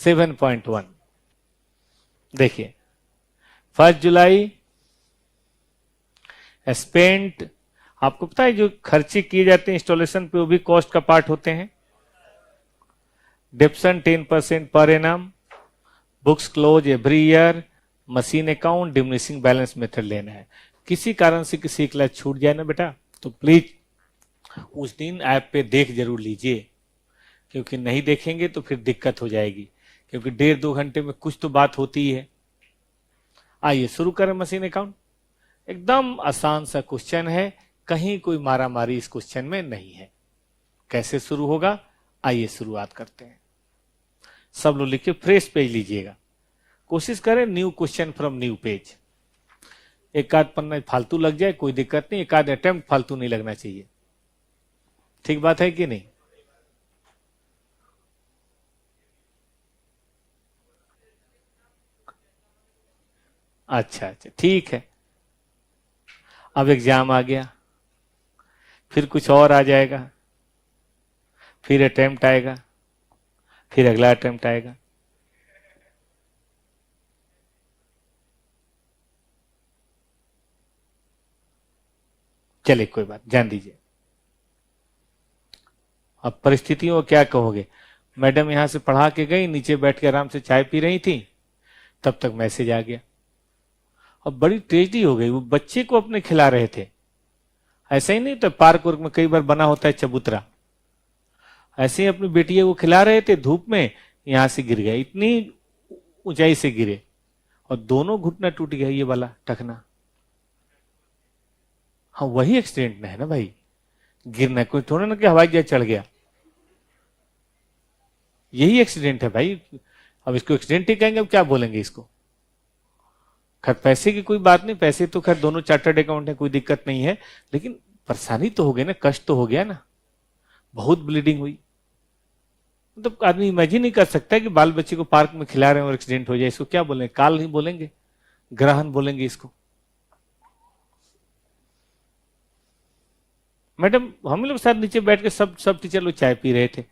7.1। देखिए 1 जुलाई स्पेंट, आपको पता है जो खर्चे किए जाते हैं इंस्टॉलेशन पे वो भी कॉस्ट का पार्ट होते हैं। डिप्सन 10% per annum, books close every year, machine account, diminishing balance method लेना है। किसी कारण से किसी क्लास छूट जाए ना बेटा तो प्लीज उस दिन ऐप पे देख जरूर लीजिए, क्योंकि नहीं देखेंगे तो फिर दिक्कत हो जाएगी, क्योंकि 1.5-2 घंटे में कुछ तो बात होती है। आइए शुरू करें मशीन अकाउंट। एकदम आसान सा क्वेश्चन है, कहीं कोई मारामारी इस क्वेश्चन में नहीं है। कैसे शुरू होगा, आइए शुरुआत करते हैं। सब लोग लिखिए, फ्रेश पेज लीजिएगा, कोशिश करें new question from new page. एक आध पन्ना फालतू लग जाए कोई दिक्कत नहीं, एक आध अटेम्प्ट फालतू नहीं लगना चाहिए। ठीक बात है कि नहीं? अच्छा अच्छा ठीक है। अब एग्जाम आ गया, फिर कुछ और आ जाएगा, फिर अटेम्प्ट आएगा, फिर अगला अटेम्प्ट आएगा। चलिए कोई बात, ध्यान दीजिए। अब परिस्थितियों को क्या कहोगे? मैडम यहां से पढ़ा के गई, नीचे बैठ के आराम से चाय पी रही थी, तब तक मैसेज आ गया। अब बड़ी ट्रेजेडी हो गई, वो बच्चे को अपने खिला रहे थे। ऐसा ही नहीं तो पार्क वर्क में कई बार बना होता है चबूतरा, ऐसे ही अपनी बेटियों को खिला रहे थे, धूप में यहां से गिर गया, इतनी ऊंचाई से गिरे और दोनों घुटना टूट गया, ये वाला टखना। हाँ वही एक्सीडेंट है ना भाई, गिरना कोई थोड़ा ना कि हवाई जहाज चढ़ गया, यही एक्सीडेंट है भाई। अब इसको एक्सीडेंट ही कहेंगे, अब क्या बोलेंगे इसको। खैर पैसे की कोई बात नहीं, पैसे तो खैर दोनों चार्टर्ड अकाउंट है, कोई दिक्कत नहीं है, लेकिन परेशानी तो हो गई ना, कष्ट तो हो गया ना, बहुत ब्लीडिंग हुई। मतलब तो आदमी इमेजिन नहीं कर सकता कि बाल बच्चे को पार्क में खिला रहे हैं और एक्सीडेंट हो जाए, इसको क्या बोलेंगे? काल ही बोलेंगे, ग्रहण बोलेंगे इसको। मैडम हम लोग साथ नीचे बैठ के सब टीचर लोग चाय पी रहे थे,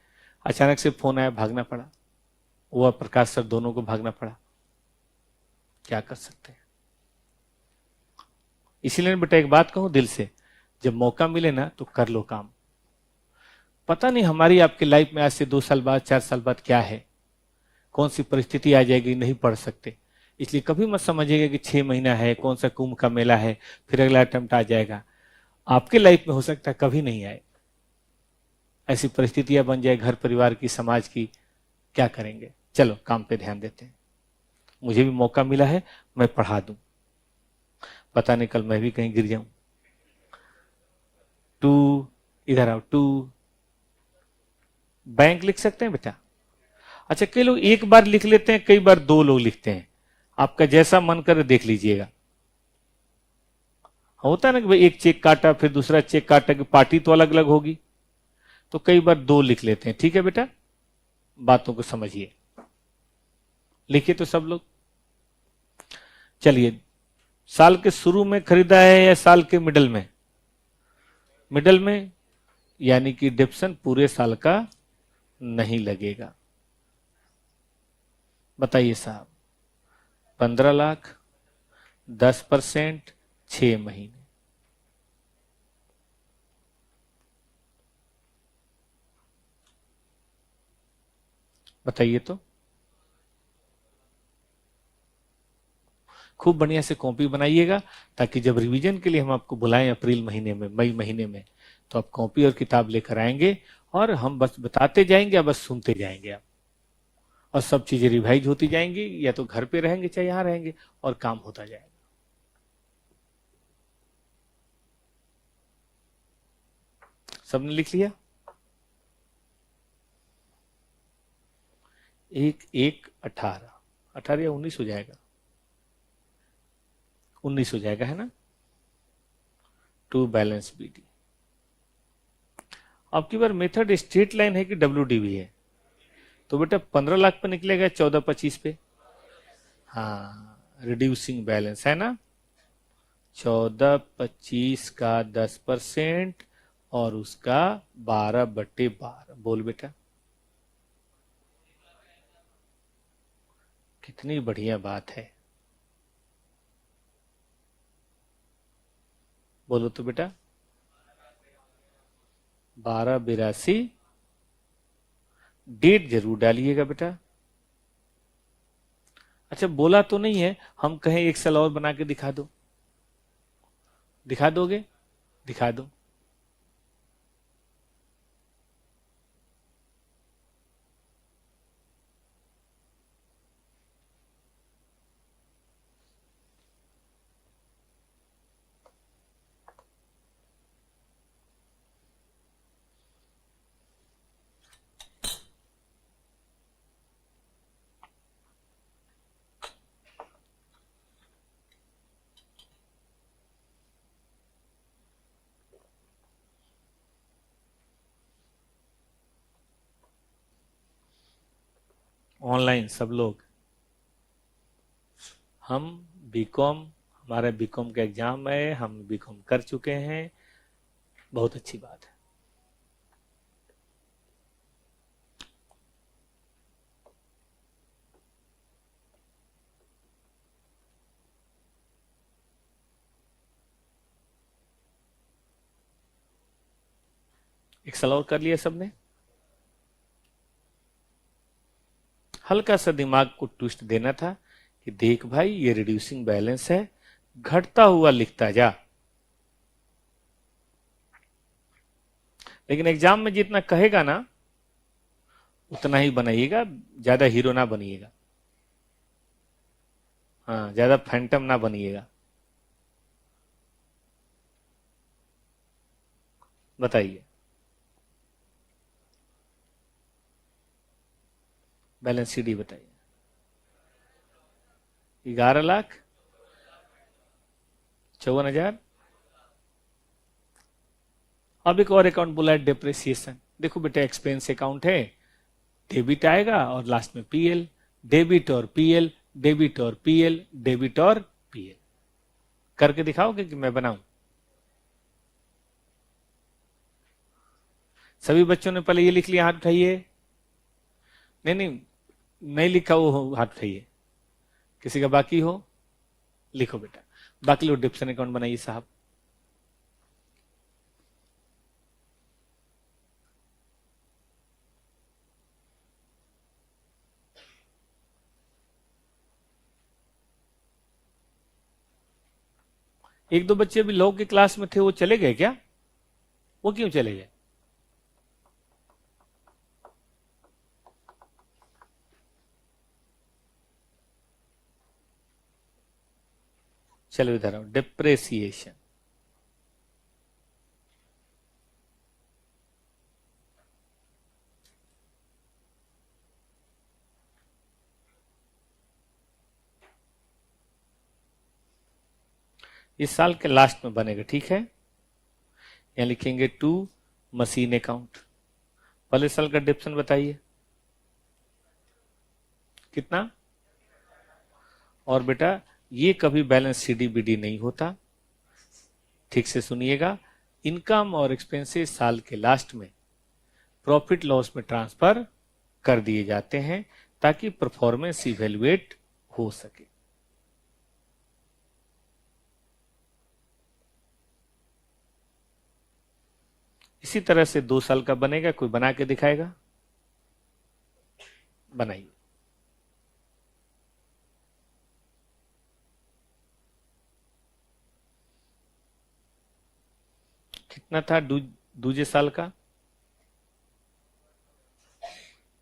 अचानक से फोन आया, भागना पड़ा, वो और प्रकाश सर दोनों को भागना पड़ा। क्या कर सकते हैं। इसीलिए बेटा एक बात कहूं दिल से, जब मौका मिले ना तो कर लो काम। पता नहीं हमारी आपकी लाइफ में आज से 2 साल बाद 4 साल बाद क्या है, कौन सी परिस्थिति आ जाएगी, नहीं पढ़ सकते। इसलिए कभी मत समझिएगा कि 6 महीना है, कौन सा कुंभ का मेला है, फिर अगला अटेम्प्ट आ जाएगा। आपके लाइफ में हो सकता है कभी नहीं आए, ऐसी परिस्थितियां बन जाए घर परिवार की, समाज की, क्या करेंगे। चलो काम पे ध्यान देते हैं। मुझे भी मौका मिला है, मैं पढ़ा दूं, पता नहीं कल मैं भी कहीं गिर जाऊं। 2 इधर आओ, 2 बैंक लिख सकते हैं बेटा? अच्छा कई लोग एक बार लिख लेते हैं, कई बार 2 लोग लिखते हैं, आपका जैसा मन करे देख लीजिएगा। होता है ना कि भाई एक चेक काटा फिर दूसरा चेक काटा, कि पार्टी तो अलग अलग होगी, तो कई बार 2 लिख लेते हैं। ठीक है बेटा, बातों को समझिए। लिखिए तो सब लोग। चलिए, साल के शुरू में खरीदा है या साल के मिडल में? मिडल में, यानी कि डिप्सन पूरे साल का नहीं लगेगा। बताइए साहब, 15 लाख, 10%, 6 महीने। बताइए तो। खूब बढ़िया से कॉपी बनाइएगा, ताकि जब रिवीजन के लिए हम आपको बुलाएं अप्रैल महीने में, मई महीने में, तो आप कॉपी और किताब लेकर आएंगे और हम बस बताते जाएंगे या बस सुनते जाएंगे आप, और सब चीजें रिवाइज होती जाएंगी, या तो घर पे रहेंगे चाहे यहां रहेंगे, और काम होता जाएगा। सबने लिख लिया? 1/1/18, 18 या 19 हो जाएगा, 19 हो जाएगा, है ना। To balance BD. अब की बार मेथड स्ट्रेट लाइन है कि WDV है? तो बेटा 15 लाख पे निकलेगा 14-25 पे। हाँ, रिड्यूसिंग बैलेंस है ना, 14-25 का 10% और उसका 12/12। बोल बेटा। कितनी बढ़िया बात है, बोलो तो बेटा। 1282। डेट जरूर डालिएगा बेटा। अच्छा, बोला तो नहीं है, हम कहें एक साल और बना के दिखा दो, दिखा दोगे? दिखा दो। ऑनलाइन सब लोग। हम बीकॉम, हमारा बीकॉम का एग्जाम है, हम बीकॉम कर चुके हैं, बहुत अच्छी बात है। एक साल और कर लिया सबने। हल्का सा दिमाग को ट्विस्ट देना था कि देख भाई, ये रिड्यूसिंग बैलेंस है, घटता हुआ लिखता जा। लेकिन एग्जाम में जितना कहेगा ना उतना ही बनाइएगा, ज्यादा हीरो ना बनिएगा। हाँ, ज्यादा फैंटम ना बनिएगा। बताइए, बैलेंस सीडी बताइए। 11,54,000। अब एक और अकाउंट बोला है डिप्रिसिएशन। देखो बेटा, एक्सपेंस अकाउंट है, डेबिट आएगा और लास्ट में पीएल, डेबिट और पीएल, डेबिट और पीएल, डेबिट और पीएल। करके दिखाओगे कि मैं बनाऊं? सभी बच्चों ने पहले ये लिख लिया, हाथ उठाइए। नहीं नहीं, नहीं लिखा वो हाथ उठाइए। किसी का बाकी हो लिखो बेटा। बाकी लोग डिप्सन अकाउंट बनाइए साहब। एक दो बच्चे अभी लॉ की क्लास में थे, वो चले गए क्या? वो क्यों चले गए? चलो इधर आओ। डिप्रेसिएशन, इस साल के लास्ट में बनेगा, ठीक है। यहां लिखेंगे टू मशीन अकाउंट। पहले साल का डिप्सन बताइए कितना। और बेटा, ये कभी बैलेंस सीडीबीडी नहीं होता, ठीक से सुनिएगा। इनकम और एक्सपेंसेस साल के लास्ट में प्रॉफिट लॉस में ट्रांसफर कर दिए जाते हैं ताकि परफॉर्मेंस इवेल्युएट हो सके। इसी तरह से 2 साल का बनेगा। कोई बना के दिखाएगा? बनाइए। कितना था दूजे साल का?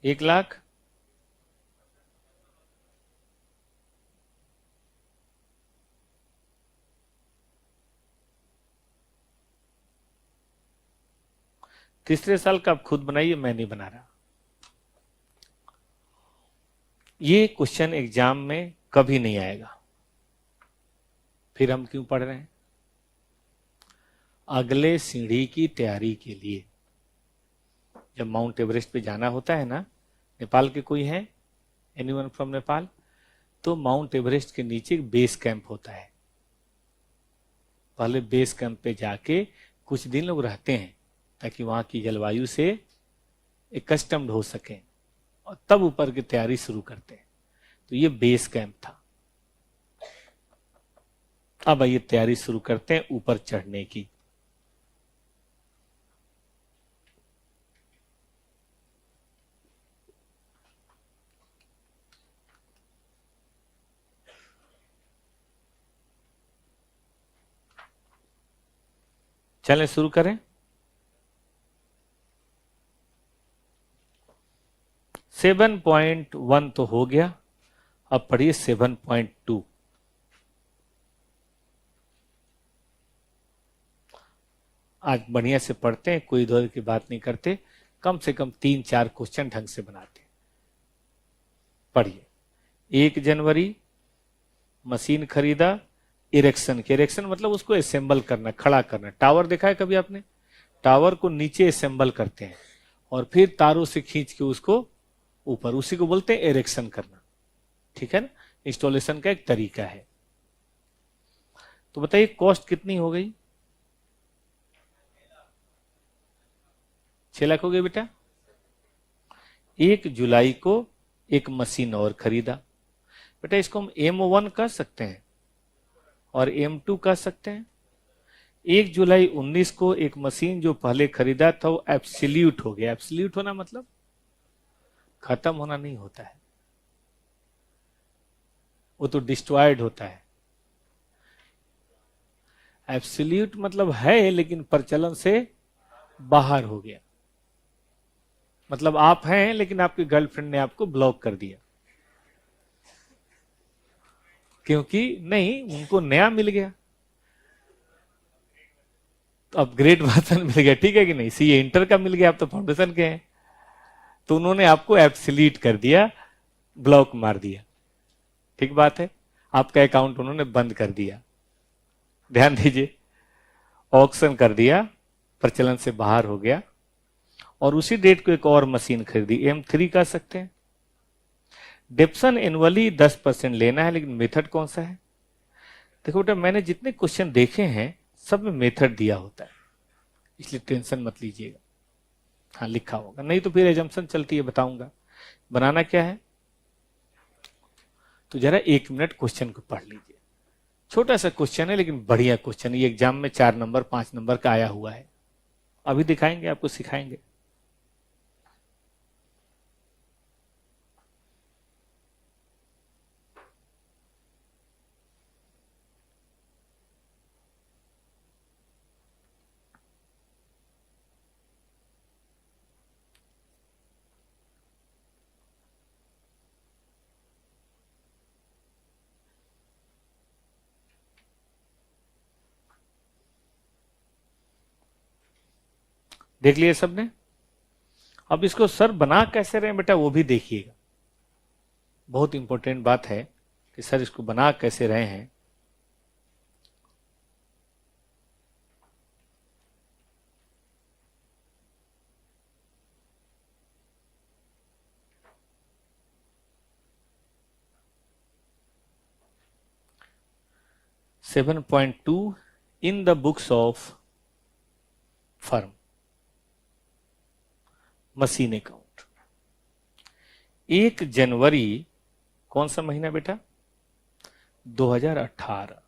1,00,000। तीसरे साल का आप खुद बनाइए, मैं नहीं बना रहा। ये क्वेश्चन एग्जाम में कभी नहीं आएगा, फिर हम क्यों पढ़ रहे हैं? अगले सीढ़ी की तैयारी के लिए जब माउंट एवरेस्ट पे जाना होता है ना, नेपाल के कोई है? Anyone from Nepal? तो माउंट एवरेस्ट के नीचे एक बेस कैंप होता है। पहले बेस कैंप पे जाके कुछ दिन लोग रहते हैं ताकि वहां की जलवायु से कस्टम्ड हो सके और तब ऊपर की तैयारी शुरू करते हैं। तो ये बेस कैंप था। अब आइए तैयारी शुरू करते हैं ऊपर चढ़ने की। चलें शुरू करें। 7.1 तो हो गया, अब पढ़िए 7.2। आज बढ़िया से पढ़ते हैं, कोई इधर की बात नहीं करते, कम से कम 3-4 क्वेश्चन ढंग से बनाते हैं। पढ़िए। 1 जनवरी मशीन खरीदा, इरेक्शन के, इरेक्शन मतलब उसको असेंबल करना, खड़ा करना। टावर देखा है कभी आपने? टावर को नीचे असेंबल करते हैं और फिर तारों से खींच के उसको ऊपर, उसी को बोलते हैं इरेक्शन करना। ठीक है ना? इंस्टॉलेशन का एक तरीका है। तो बताइए कॉस्ट कितनी हो गई? 6 लाख हो गई बेटा। 1 जुलाई को एक मशीन और खरीदा। बेटा इसको हम M1 कह सकते हैं और M2 कह सकते हैं। 1 जुलाई 19 को एक मशीन जो पहले खरीदा था वो एब्सोल्यूट हो गया। एब्सोल्यूट होना मतलब खत्म होना नहीं होता है, वो तो डिस्ट्रॉयड होता है। एब्सोल्यूट मतलब है लेकिन प्रचलन से बाहर हो गया, मतलब आप हैं लेकिन आपकी गर्लफ्रेंड ने आपको ब्लॉक कर दिया, क्योंकि नहीं उनको नया मिल गया, तो अपग्रेड वर्जन मिल गया। ठीक है कि नहीं? सी इंटर का मिल गया, आप तो फाउंडेशन के हैं, तो उन्होंने आपको एब्सोल्यूट कर दिया, ब्लॉक मार दिया। ठीक बात है, आपका अकाउंट उन्होंने बंद कर दिया। ध्यान दीजिए, ऑक्शन कर दिया, प्रचलन से बाहर हो गया, और उसी डेट को एक और मशीन खरीदी, M3 कह सकते हैं। डेप्सन एनुअली 10% लेना है, लेकिन मेथड कौन सा है? देखो बेटा, मैंने जितने क्वेश्चन देखे हैं सब में मेथड दिया होता है, इसलिए टेंशन मत लीजिएगा। हाँ लिखा होगा, नहीं तो फिर एजम्पशन चलती है, बताऊंगा। बनाना क्या है तो जरा 1 मिनट क्वेश्चन को पढ़ लीजिए। छोटा सा क्वेश्चन है लेकिन बढ़िया क्वेश्चन है, ये एग्जाम में 4 नंबर 5 नंबर का आया हुआ है। अभी दिखाएंगे आपको, सिखाएंगे। देख लिए सबने? अब इसको सर बना कैसे रहे बेटा वो भी देखिएगा, बहुत इंपॉर्टेंट बात है कि सर इसको बना कैसे रहे हैं। (7.2) in the books of firm, machine account. 1 जनवरी कौन सा महीना बेटा? 2018।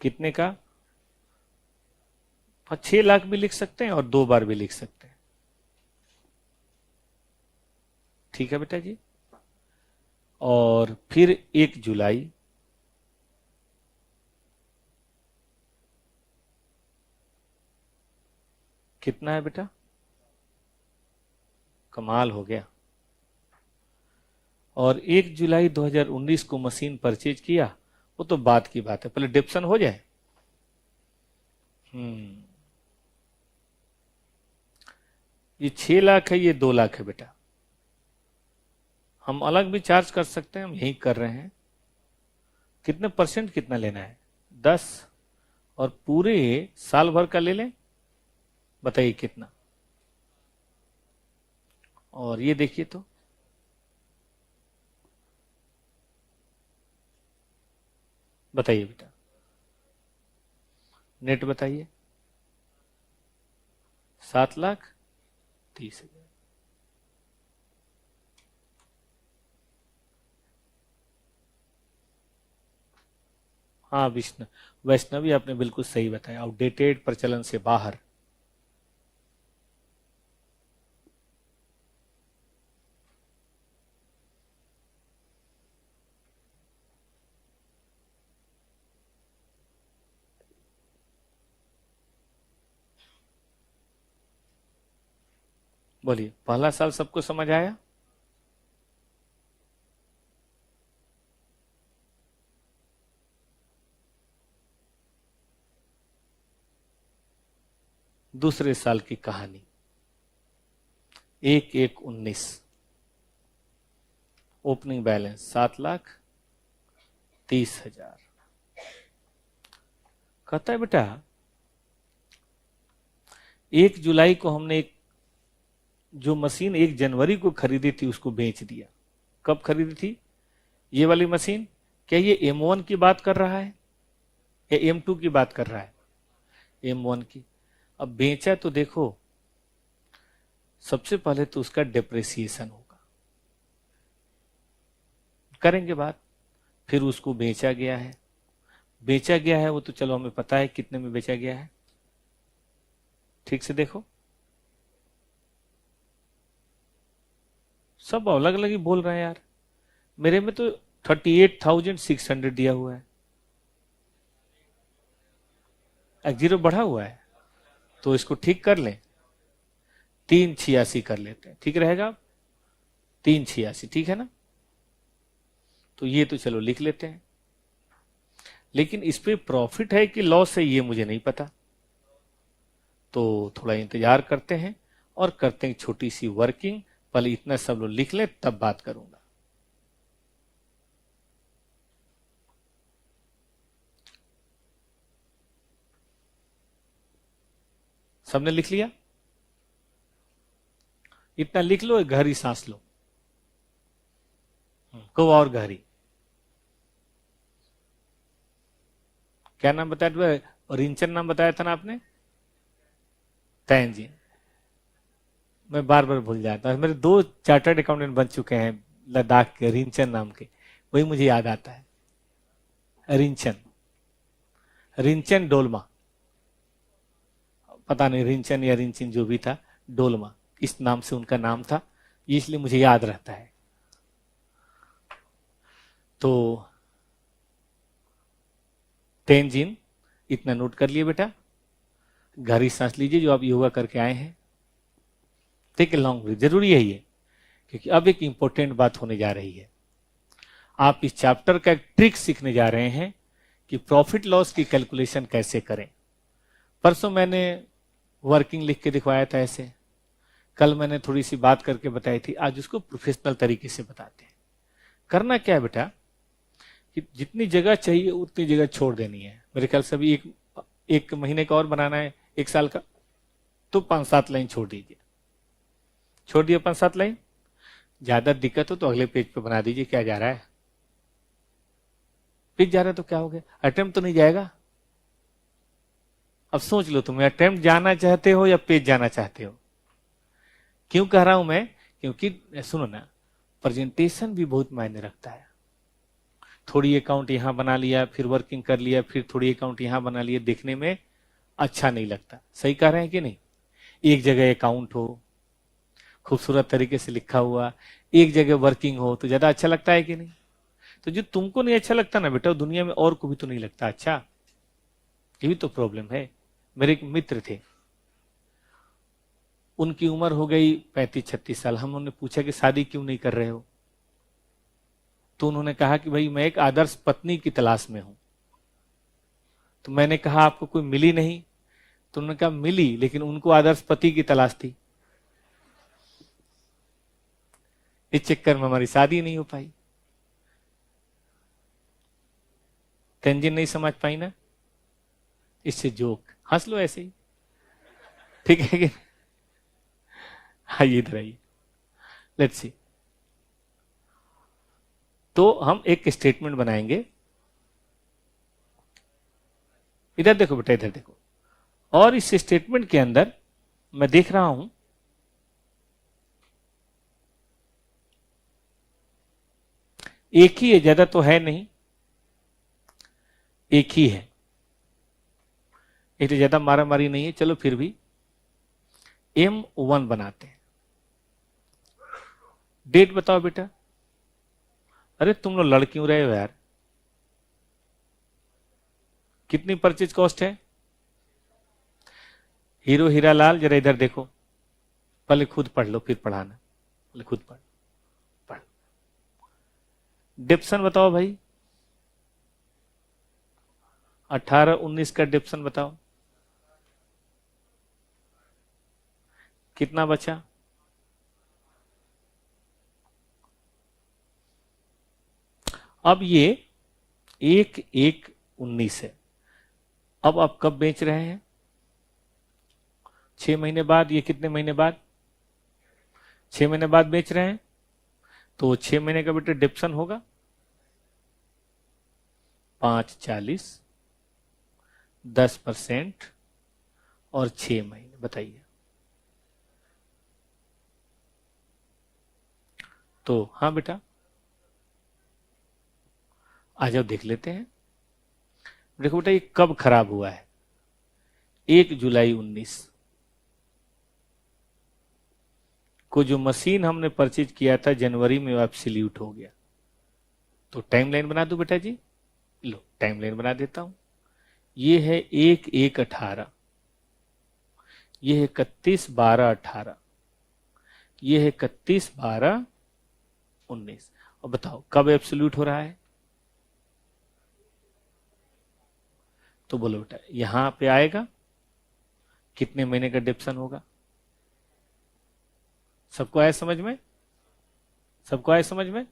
कितने का? 6 लाख भी लिख सकते हैं और 2 बार भी लिख सकते हैं। ठीक है बेटा जी। और फिर 1 जुलाई, कितना है बेटा? कमाल हो गया। और 1 जुलाई 2019 को मशीन परचेज किया, वो तो बात की बात है, पहले डिप्सन हो जाए। ये 6 लाख है, ये 2 लाख है बेटा। हम अलग भी चार्ज कर सकते हैं, हम यही कर रहे हैं। कितने परसेंट कितना लेना है? 10, और पूरे साल भर का ले लें, बताइए कितना। और ये देखिए तो, बताइए बेटा, नेट बताइए। 7,30,000। हाँ वैष्णवी आपने बिल्कुल सही बताया, आउटडेटेड, प्रचलन से बाहर। बोलिए, पहला साल सबको समझ आया? दूसरे साल की कहानी 1/1/19, ओपनिंग बैलेंस 7,30,000। कहता है बेटा 1 जुलाई को हमने एक जो मशीन 1 जनवरी को खरीदी थी उसको बेच दिया। कब खरीदी थी ये वाली मशीन? क्या ये M1 की बात कर रहा है या M2 की बात कर रहा है? M1 की। अब बेचा तो देखो, सबसे पहले तो उसका डेप्रिसिएशन होगा, करेंगे बात। फिर उसको बेचा गया है, बेचा गया है वो तो चलो हमें पता है कितने में बेचा गया है। ठीक से देखो, सब अलग अलग ही बोल रहे हैं यार। मेरे में तो 38,600 दिया हुआ है, एक जीरो बढ़ा हुआ है, तो इसको ठीक कर लें, 386 कर लेते हैं, ठीक रहेगा? 386 ठीक है ना? तो ये तो चलो लिख लेते हैं, लेकिन इस पे प्रॉफिट है कि लॉस है ये मुझे नहीं पता, तो थोड़ा इंतजार करते हैं और करते हैं छोटी सी वर्किंग। पहले इतना सब लोग लिख ले तब बात करूंगा। सबने लिख लिया? इतना लिख लो, गहरी सांस लो, को और गहरी। क्या नाम बताया? रिंचन नाम बताया था ना आपने? तैनजीन। मैं बार बार भूल जाता हूं, मेरे 2 चार्टर्ड अकाउंटेंट बन चुके हैं लद्दाख के, रिंचन नाम के, वही मुझे याद आता है। रिंचन, रिंचन डोलमा, पता नहीं रिंचन या रिंचिन जो भी था, डोलमा इस नाम से उनका नाम था, इसलिए मुझे याद रहता है। तो तेंजिन, इतना नोट कर लिए बेटा, गहरी सांस लीजिए जो आप योगा करके आए हैं। टेक ए लॉन्ग ब्रीथ, जरूरी है ये, क्योंकि अब एक इंपॉर्टेंट बात होने जा रही है। आप इस चैप्टर का एक ट्रिक सीखने जा रहे हैं कि प्रॉफिट लॉस की कैलकुलेशन कैसे करें। परसों मैंने वर्किंग लिख के दिखवाया था ऐसे, कल मैंने थोड़ी सी बात करके बताई थी, आज उसको प्रोफेशनल तरीके से बताते हैं। करना क्या है बेटा कि जितनी जगह चाहिए उतनी जगह छोड़ देनी है। मेरे ख्याल से अभी एक महीने का और बनाना है, 1 साल का, तो 5-7 लाइन छोड़ दीजिए। छोड़ दिया 5-7 लाइन, ज्यादा दिक्कत हो तो अगले पेज पे बना दीजिए। क्या जा रहा है? पेज जा रहा है तो क्या हो गया, अटेम्प्ट तो नहीं जाएगा। अब सोच लो, तुम्हें अटेम्प्ट जाना चाहते हो या पेज जाना चाहते हो? क्यों कह रहा हूं मैं? क्योंकि सुनो ना, प्रेजेंटेशन भी बहुत मायने रखता है। थोड़ी अकाउंट यहां बना लिया, फिर वर्किंग कर लिया, फिर थोड़ी अकाउंट यहां बना लिया, देखने में अच्छा नहीं लगता। सही कह रहे हैं कि नहीं? एक जगह अकाउंट हो खूबसूरत तरीके से लिखा हुआ, एक जगह वर्किंग हो तो ज्यादा अच्छा लगता है कि नहीं? तो जो तुमको नहीं अच्छा लगता ना बेटा, दुनिया में और को भी तो नहीं लगता अच्छा। ये भी तो प्रॉब्लम है। मेरे एक मित्र थे, उनकी उम्र हो गई 35-36 साल। हम उन्होंने पूछा कि शादी क्यों नहीं कर रहे हो? तो उन्होंने कहा कि भाई मैं एक आदर्श पत्नी की तलाश में हूं। तो मैंने कहा आपको कोई मिली नहीं? तो उन्होंने कहा मिली, लेकिन उनको आदर्श पति की तलाश थी, इस चक्कर में हमारी शादी नहीं हो पाई। तेंजिन नहीं समझ पाई ना, इससे जोक हंस लो ऐसे ही, ठीक है कि? आइए इधर आइए, लेट्स सी। तो हम एक स्टेटमेंट बनाएंगे। इधर देखो बेटा, इधर देखो, और इस स्टेटमेंट के अंदर मैं देख रहा हूं एक ही है, ज्यादा तो है नहीं। एक ही है, इतनी ज्यादा मारा मारी नहीं है। चलो फिर भी M1 बनाते हैं। डेट बताओ बेटा। अरे तुम लोग लड़ क्यों रहे हो यार? कितनी परचेज कॉस्ट है? हीरो हीरालाल जरा इधर देखो, पहले खुद पढ़ लो फिर पढ़ाना, पहले खुद पढ़। डिप्सन बताओ भाई, 18-19 का डिप्सन बताओ कितना बचा? अब ये 1/1/19 है। अब आप कब बेच रहे हैं? 6 महीने बाद। ये कितने महीने बाद? 6 महीने बाद बेच रहे हैं, तो 6 महीने का बेटा डिप्सन होगा 5/40, 10% और 6 महीने। बताइए। तो हाँ बेटा, आ जाओ देख लेते हैं। देखो बेटा, ये कब खराब हुआ है? 1 जुलाई 19 को जो मशीन हमने परचेज किया था जनवरी में, वो एब्सोल्यूट हो गया। तो टाइमलाइन बना दूं बेटा जी? लो टाइमलाइन बना देता हूं। ये है 1/1/18, ये है 31/12/18, ये है 31/12/19। और बताओ कब एब्सोल्यूट हो रहा है? तो बोलो बेटा, यहां पे आएगा, कितने महीने का डिप्सन होगा? सबको आया समझ में? सबको आया समझ में?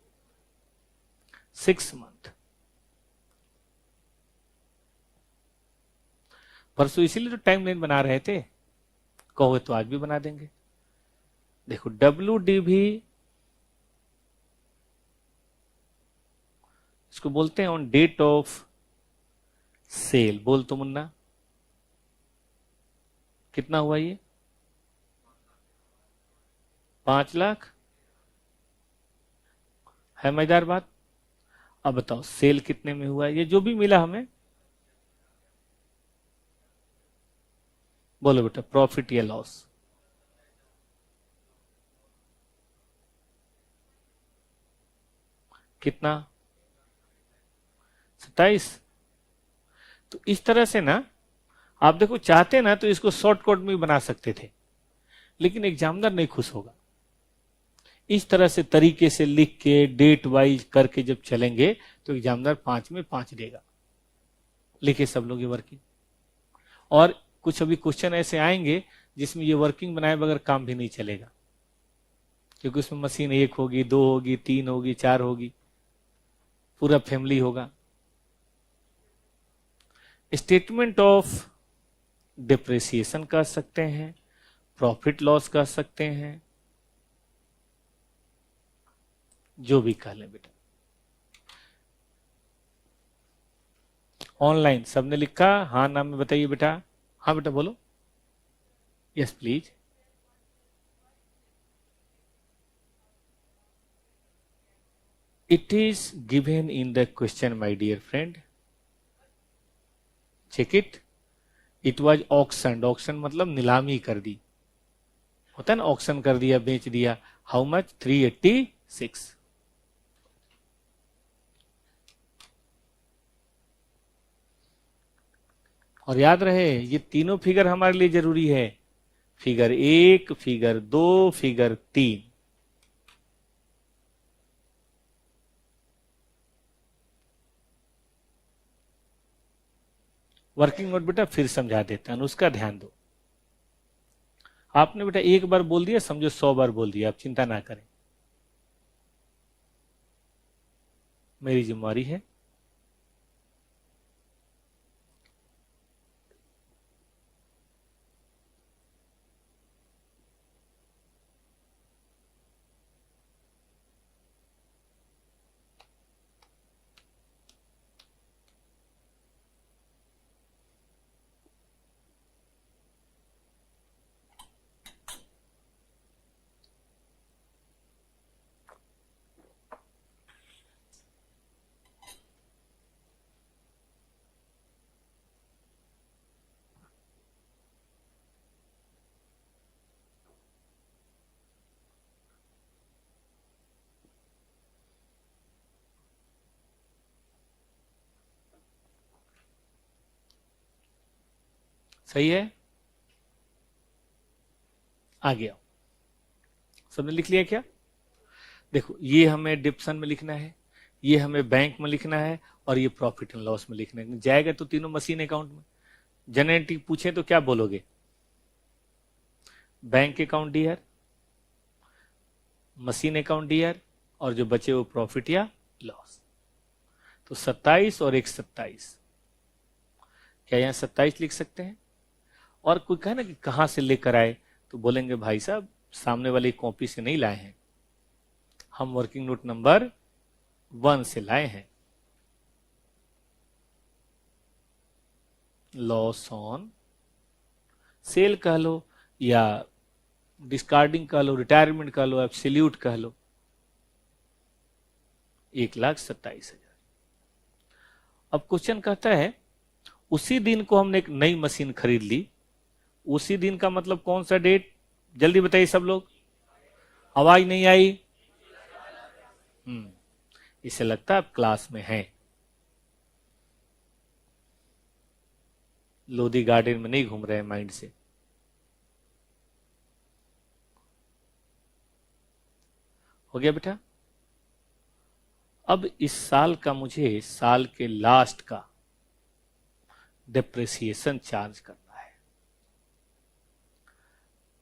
6 मंथ। परसों इसीलिए तो टाइमलाइन बना रहे थे, कहोगे तो आज भी बना देंगे। देखो WD भी, इसको बोलते हैं ऑन डेट ऑफ सेल। बोल तो मुन्ना, कितना हुआ ये? 5 लाख है मजेदार बात। अब बताओ सेल कितने में हुआ? ये जो भी मिला हमें, बोलो बेटा प्रॉफिट या लॉस? कितना? 27। तो इस तरह से ना, आप देखो चाहते ना तो इसको शॉर्टकट में भी बना सकते थे, लेकिन एग्जामिनर नहीं खुश होगा। इस तरह से तरीके से लिख के डेट वाइज करके जब चलेंगे तो एग्जामिनर 5 में 5 देगा। लिखे सब लोग ये वर्किंग। और कुछ अभी क्वेश्चन ऐसे आएंगे जिसमें ये वर्किंग बनाए बगैर काम भी नहीं चलेगा, क्योंकि उसमें मशीन 1 होगी, 2 होगी, 3 होगी, 4 होगी, पूरा फैमिली होगा। स्टेटमेंट ऑफ डिप्रेसिएशन कर सकते हैं, प्रॉफिट लॉस कर सकते हैं, जो भी कह लें बेटा। ऑनलाइन सबने लिखा? हाँ नाम में बताइए बेटा। हाँ बेटा बोलो। Yes please. It is given in the question my dear friend, check it. It was auction. Auction मतलब नीलामी कर दी, होता है ना, ऑक्शन कर दिया, बेच दिया। How much? 386। और याद रहे ये तीनों फिगर हमारे लिए जरूरी है, figure 1, figure 2, figure 3। Working note बेटा फिर समझा देता हूं, उसका ध्यान दो। आपने बेटा एक बार बोल दिया, समझो 100 बार बोल दिया, आप चिंता ना करें, मेरी जिम्मेवारी है। सही है, आगे आओ। सबने लिख लिया क्या? देखो, ये हमें डिप्शन में लिखना है, ये हमें बैंक में लिखना है, और ये प्रॉफिट एंड लॉस में लिखना है। जाएगा तो तीनों मशीन अकाउंट में। जनरेटिव पूछे तो क्या बोलोगे? Bank account DR, machine account DR, और जो बचे वो प्रॉफिट या लॉस। तो 27 और 127, क्या यहां 27 लिख सकते हैं? और कोई कहे ना कि कहां से लेकर आए, तो बोलेंगे भाई साहब सामने वाली कॉपी से नहीं लाए हैं, हम वर्किंग नोट नंबर 1 से लाए हैं। लॉस ऑन सेल कह लो, या डिस्कार्डिंग कह लो, रिटायरमेंट कह लो, एब्सोल्यूट कह लो। 1,27,000। अब क्वेश्चन कहता है उसी दिन को हमने एक नई मशीन खरीद ली। उसी दिन का मतलब कौन सा डेट? जल्दी बताइए सब लोग, आवाज नहीं आई। इसे लगता है आप क्लास में हैं, लोधी गार्डन में नहीं घूम रहे हैं माइंड से। हो गया बेटा? अब इस साल का मुझे साल के लास्ट का डेप्रिसिएशन चार्ज करना है।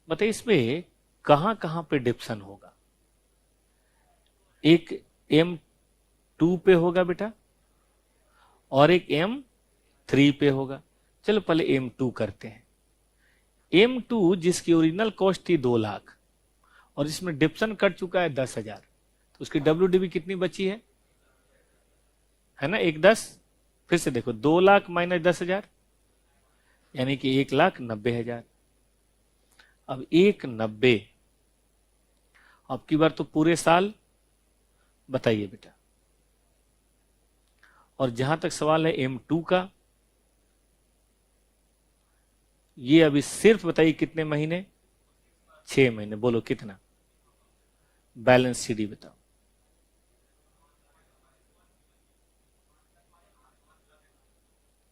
बताइए इसमें कहां कहां पे डिप्शन होगा? एक M2 पे होगा बेटा, और एक M3 पे होगा। चलो पहले M2 करते हैं। M2 जिसकी ओरिजिनल कॉस्ट थी 2 लाख, और इसमें डिप्शन कट चुका है 10,000, तो उसकी WDV कितनी बची है ना? 1,10। फिर से देखो, 2 लाख माइनस 10,000 यानी कि 1,90,000। अब 1,90, अब की बार तो पूरे साल बताइए बेटा। और जहां तक सवाल है M2 का, ये अभी सिर्फ बताइए कितने महीने? 6 महीने। बोलो कितना? बैलेंस सीडी बताओ।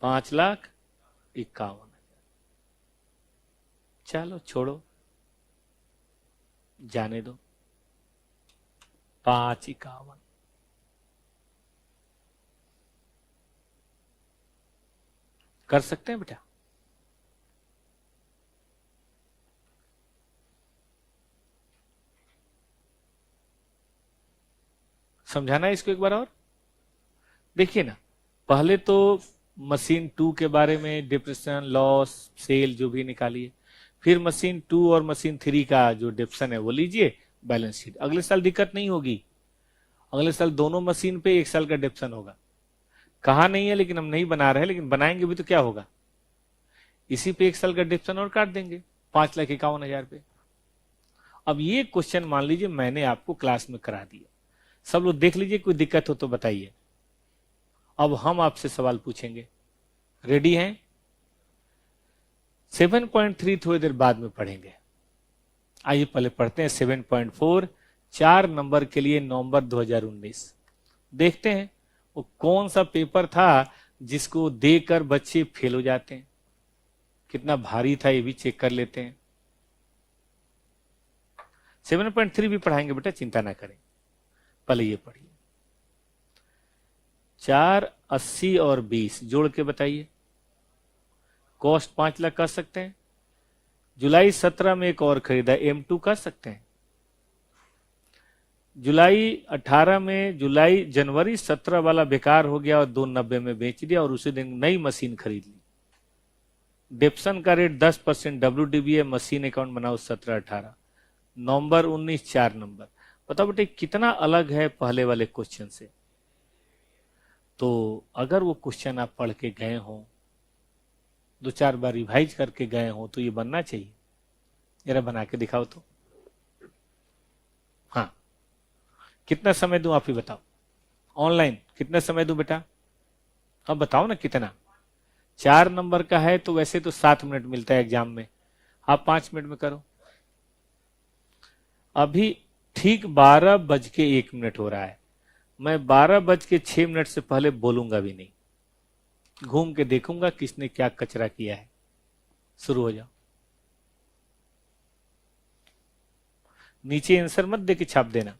$5,51,000। चलो छोड़ो, जाने दो। 5,51 कर सकते हैं बेटा? समझाना है इसको एक बार और। देखिए ना, पहले तो मशीन 2 के बारे में डिप्रेशन, लॉस, सेल जो भी निकालिए, फिर मशीन 2 और मशीन 3 का जो डिप्शन है वो लीजिए, बैलेंस शीट। अगले साल दिक्कत नहीं होगी, अगले साल दोनों मशीन पे 1 साल का डिप्शन होगा। कहा नहीं है, लेकिन हम नहीं बना रहे हैं, लेकिन बनाएंगे भी तो क्या होगा? इसी पे 1 साल का डिप्शन और काट देंगे, 5,51,000 पे। अब ये क्वेश्चन मान लीजिए मैंने आपको क्लास में करा दिया, सब लोग देख लीजिए, कोई दिक्कत हो तो बताइए। अब हम आपसे सवाल पूछेंगे, रेडी हैं? 7.3 थोड़ी देर बाद में पढ़ेंगे। आइए पहले पढ़ते हैं 7.4, 4 नंबर के लिए नवंबर 2019। देखते हैं वो कौन सा पेपर था जिसको देकर बच्चे फेल हो जाते हैं। कितना भारी था ये भी चेक कर लेते हैं। 7.3 भी पढ़ाएंगे बेटा, चिंता ना करें। पहले ये पढ़िए, 4, 80 और 20 जोड़ के बताइए। कॉस्ट 5 लाख कर सकते हैं। जुलाई 17 में एक और खरीदा, M2 कर सकते हैं। जुलाई 18 में, जनवरी 17 वाला बेकार हो गया और 290 में बेच दिया, और उसी दिन नई मशीन खरीद ली। डिप्शन का रेट 10% WDV है, मशीन अकाउंट बनाओ 17-18, नवंबर 19, 4 नंबर। बताओ बेटे कितना अलग है पहले वाले क्वेश्चन से। तो अगर वो क्वेश्चन आप पढ़ के गए हो, 2-4 बार रिवाइज करके गए हो, तो ये बनना चाहिए। जरा बना के दिखाओ तो। हाँ, कितना समय दूं आप ही बताओ। ऑनलाइन कितना समय दूं बेटा? हाँ बताओ ना कितना। 4 नंबर का है तो वैसे तो 7 मिनट मिलता है एग्जाम में, आप 5 मिनट में करो। अभी ठीक 12:01 हो रहा है। मैं 12:06 से पहले बोलूंगा भी नहीं, घूम के देखूंगा किसने क्या कचरा किया है। शुरू हो जाओ। नीचे आंसर मत दे के छाप देना।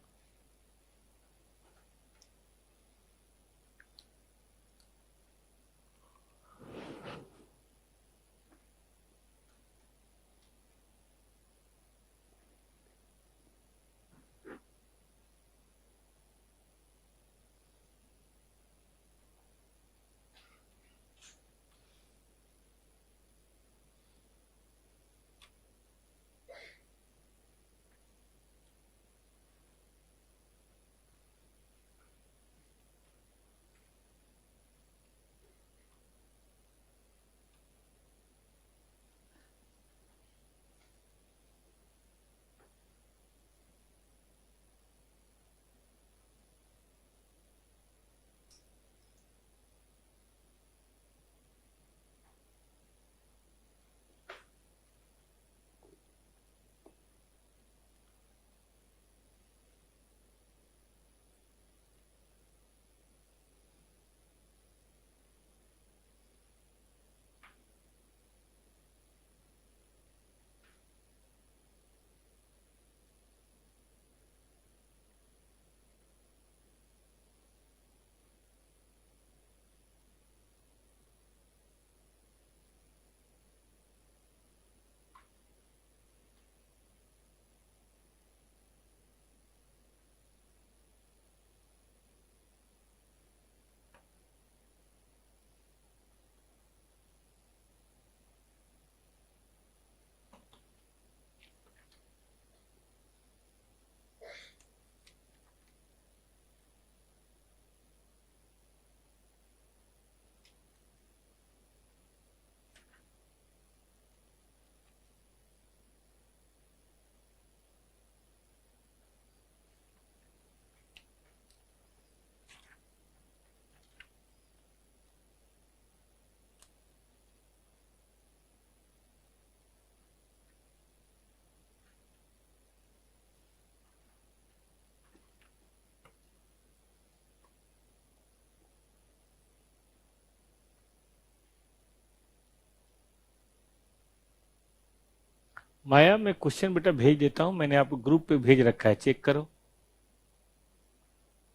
माया, मैं क्वेश्चन बेटा भेज देता हूं, मैंने आपको ग्रुप पे भेज रखा है, चेक करो।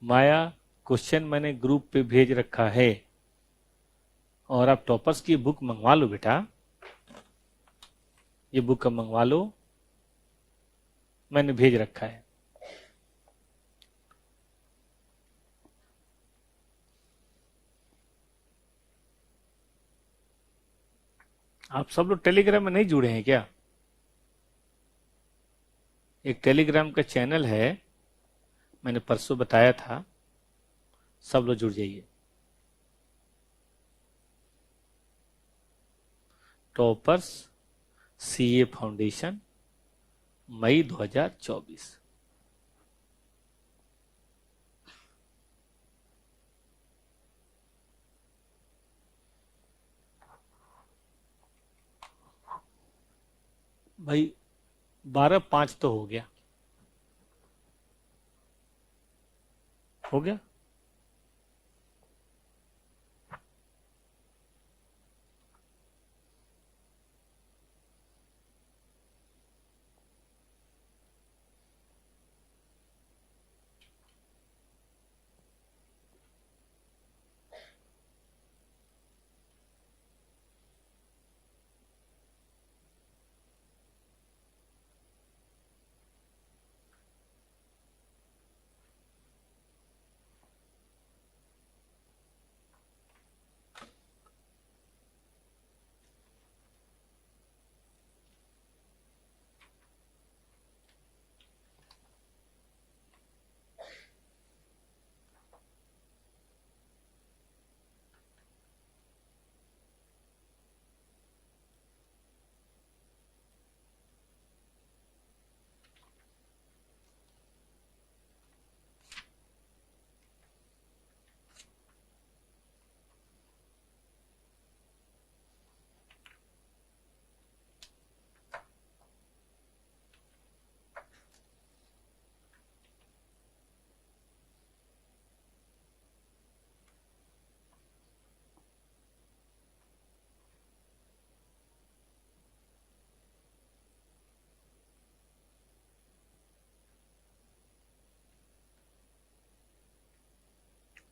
माया, क्वेश्चन मैंने ग्रुप पे भेज रखा है, और आप टॉपर्स की बुक मंगवा लो बेटा, ये बुक मंगवा लो, मैंने भेज रखा है। आप सब लोग टेलीग्राम में नहीं जुड़े हैं क्या? एक टेलीग्राम का चैनल है, मैंने परसों बताया था, सब लोग जुड़ जाइए। टॉपर्स सीए फाउंडेशन, मई 2024। भाई 12/5 तो हो गया, हो गया।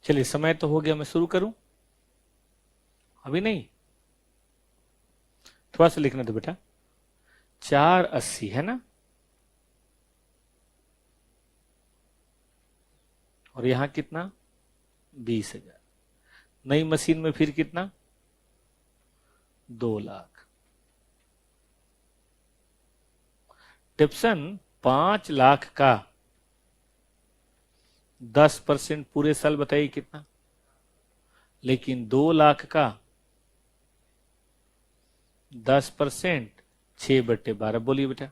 चलिए समय तो हो गया, मैं शुरू करूं? अभी नहीं, थोड़ा सा लिखना दो बेटा। 480 है ना, और यहां कितना? 20,000। नई मशीन में फिर कितना? 2 लाख। टिप्सन 5 लाख का 10% पूरे साल बताइए कितना? लेकिन 2 लाख का 10% 6/12, बोलिए बेटा,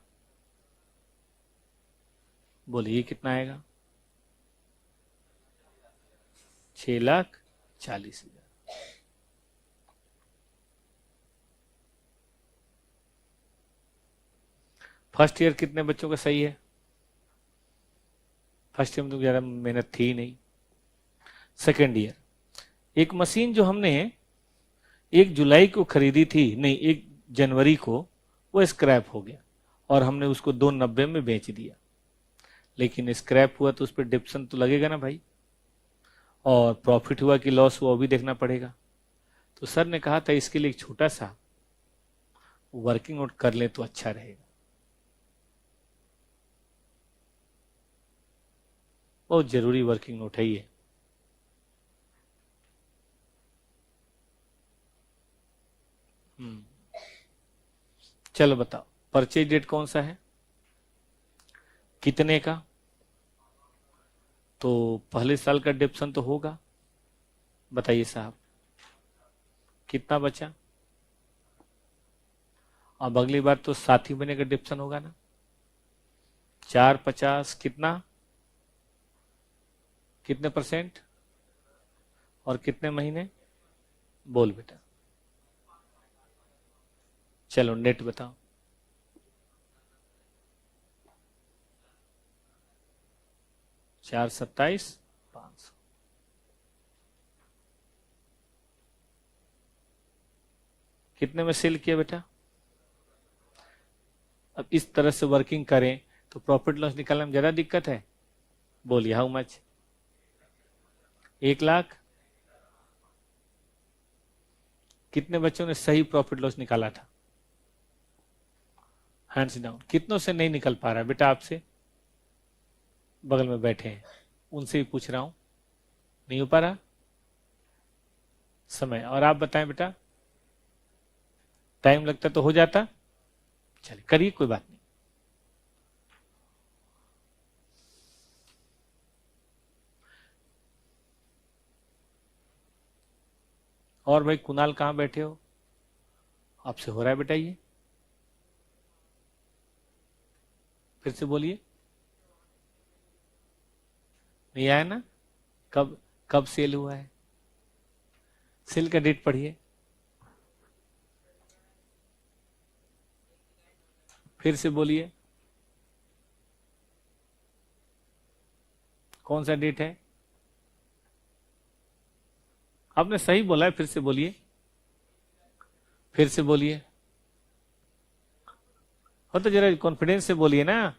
बोलिए ये कितना आएगा? 6,40,000। फर्स्ट ईयर कितने बच्चों का सही है? फर्स्ट ईयर में तो ज्यादा मेहनत थी नहीं। सेकेंड ईयर, एक मशीन जो हमने 1 जुलाई को खरीदी थी, नहीं 1 जनवरी को, वो स्क्रैप हो गया और हमने उसको 290 में बेच दिया। लेकिन स्क्रैप हुआ तो उस पर डिप्सन तो लगेगा ना भाई, और प्रॉफिट हुआ कि लॉस हुआ वो भी देखना पड़ेगा। तो सर ने कहा था इसके लिए एक छोटा सा वर्किंग नोट कर ले तो अच्छा रहेगा। बहुत जरूरी वर्किंग नोट है ये। चलो बताओ, परचेज डेट कौन सा है, कितने का? तो पहले साल का डिप्सन तो होगा, बताइए साहब कितना बचा? अब अगली बार तो 7 ही महीने का डिप्सन होगा ना। 450 कितना, कितने परसेंट और कितने महीने? बोल बेटा, चलो नेट बताओ। 427,500। कितने में सेल किया बेटा? अब इस तरह से वर्किंग करें तो प्रॉफिट लॉस निकालने में ज्यादा दिक्कत है। बोलिए हाउ मच? 1 लाख। कितने बच्चों ने सही प्रॉफिट लॉस निकाला था? Hands down. कितनों से नहीं निकल पा रहा है बेटा? आपसे बगल में बैठे हैं उनसे भी पूछ रहा हूं, नहीं हो पा रहा समय? और आप बताएं बेटा, टाइम लगता तो हो जाता। चलिए करिए, कोई बात नहीं। और भाई कुणाल कहां बैठे हो? आपसे हो रहा है बेटा ये? फिर से बोलिए। नहीं आया ना? कब कब सेल हुआ है? सेल का डेट पढ़िए। फिर से बोलिए, कौन सा डेट है? आपने सही बोला है, फिर से बोलिए, फिर से बोलिए। हो तो जरा कॉन्फिडेंस से बोलिए ना।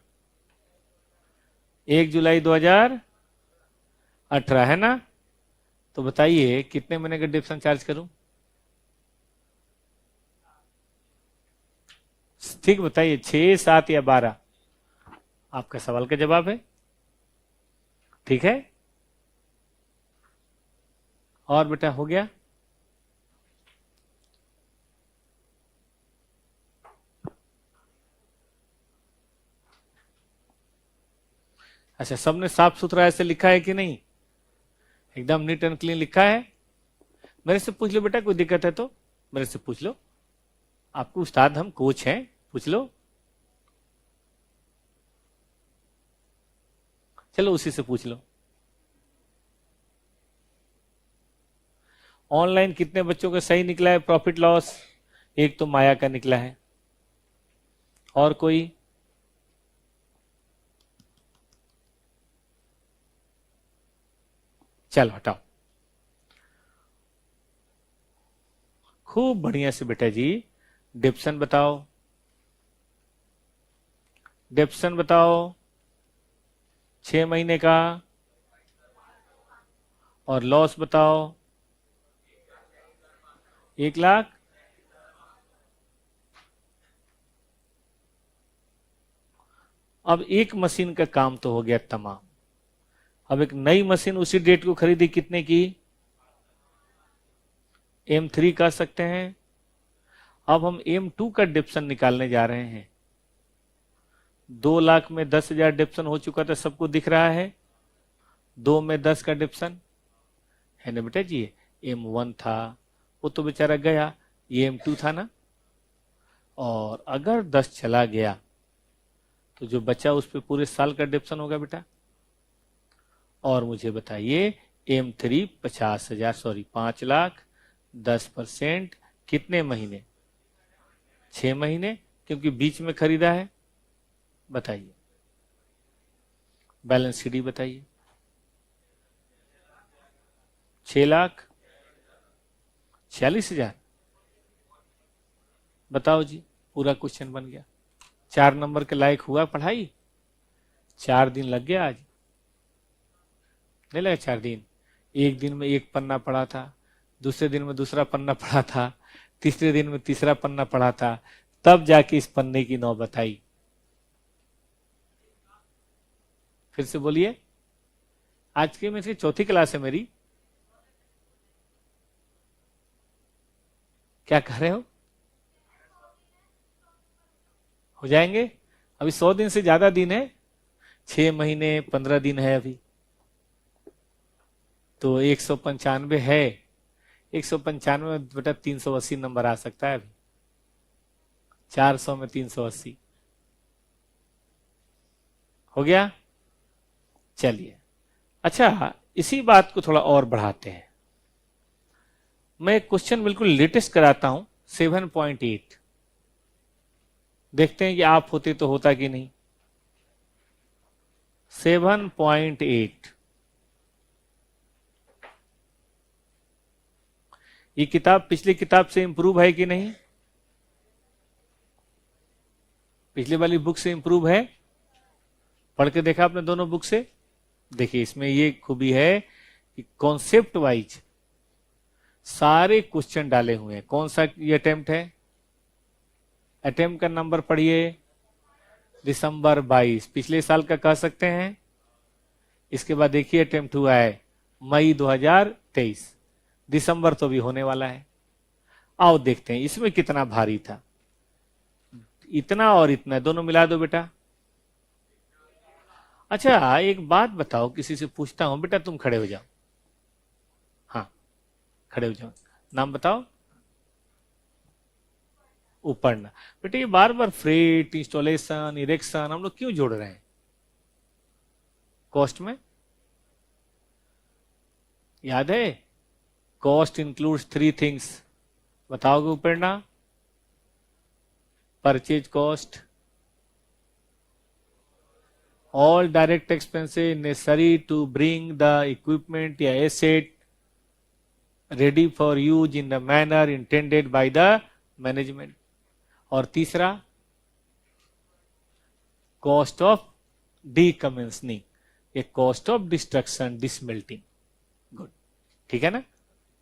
1 जुलाई 2018 है ना? तो बताइए कितने महीने का डिप्सन चार्ज करूं? ठीक बताइए, 6, 7 या 12? आपका सवाल का जवाब है, ठीक है। और बेटा हो गया? अच्छा, सबने साफ सुथरा ऐसे लिखा है कि नहीं? एकदम नीट एंड क्लीन लिखा है? मेरे से पूछ लो बेटा, कोई दिक्कत है तो मेरे से पूछ लो। आपको उस्ताद, हम कोच हैं, पूछ लो। चलो उसी से पूछ लो। ऑनलाइन कितने बच्चों का सही निकला है प्रॉफिट लॉस? एक तो माया का निकला है, और कोई? चलो हटाओ। खूब बढ़िया से बेटा जी डिप्सन बताओ, डिप्सन बताओ। 6 महीने का और लॉस बताओ 1,00,000। अब एक मशीन का काम तो हो गया तमाम। अब एक नई मशीन उसी डेट को खरीदी, कितने की? M3 कर सकते हैं। अब हम M2 का डिप्शन निकालने जा रहे हैं। 2,00,000 में 10,000 डिप्शन हो चुका था, सबको दिख रहा है। 2 में 10 का डिप्शन है ना बेटा जी। M1 था, वो तो बेचारा गया। ये M2 था ना। और अगर 10 चला गया तो जो बचा उस पर पूरे साल का डिप्शन होगा बेटा। और मुझे बताइए M3 50,000 सॉरी 5,00,000 10% कितने महीने? 6 महीने, क्योंकि बीच में खरीदा है। बताइए बैलेंस शीट बताइए। 6,46,000। बताओ जी, पूरा क्वेश्चन बन गया। 4 नंबर के लायक हुआ पढ़ाई। 4 दिन लग गया आज, नहीं लगा 4 दिन। एक दिन में एक पन्ना पढ़ा था, दूसरे दिन में दूसरा पन्ना पढ़ा था, तीसरे दिन में तीसरा पन्ना पढ़ा था, तब जाके इस पन्ने की नौबत आई। फिर से बोलिए। आज की में से चौथी क्लास है मेरी। क्या कह रहे हो जाएंगे? अभी 100 दिन से ज्यादा दिन है, 6 महीने 15 दिन है अभी। तो 195 है। 195 में बेटा 380 नंबर आ सकता है अभी। 400 में 380 हो गया। चलिए, अच्छा इसी बात को थोड़ा और बढ़ाते हैं। मैं क्वेश्चन बिल्कुल लेटेस्ट कराता हूं 7.8। देखते हैं कि आप होते तो होता कि नहीं। 7.8 ये किताब पिछली किताब से इंप्रूव है कि नहीं? पिछली वाली बुक से इंप्रूव है? पढ़ के देखा आपने दोनों बुक से? देखिए इसमें ये खूबी है कि कॉन्सेप्ट वाइज सारे क्वेश्चन डाले हुए हैं। कौन सा ये अटेम्प्ट है? अटेम्प्ट का नंबर पढ़िए, दिसंबर 22, पिछले साल का कह सकते हैं। इसके बाद देखिए अटेम्प्ट हुआ है मई 2023, दिसंबर तो भी होने वाला है। आओ देखते हैं इसमें कितना भारी था। इतना और इतना दोनों मिला दो बेटा। अच्छा एक बात बताओ, किसी से पूछता हूं, बेटा तुम खड़े हो जाओ। हाँ खड़े हो जाओ, नाम बताओ। उपर्णा। बेटा ये बार बार फ्रेट, इंस्टॉलेशन, इरेक्शन हम लोग क्यों जोड़ रहे हैं कॉस्ट में? याद है? Cost includes 3 things. बताओगे Uparna? Purchase cost, all direct expenses necessary to bring the equipment या asset ready for use in the manner intended by the management। और तीसरा cost of decommissioning, ये cost of destruction, dismelting। Good, ठीक है ना?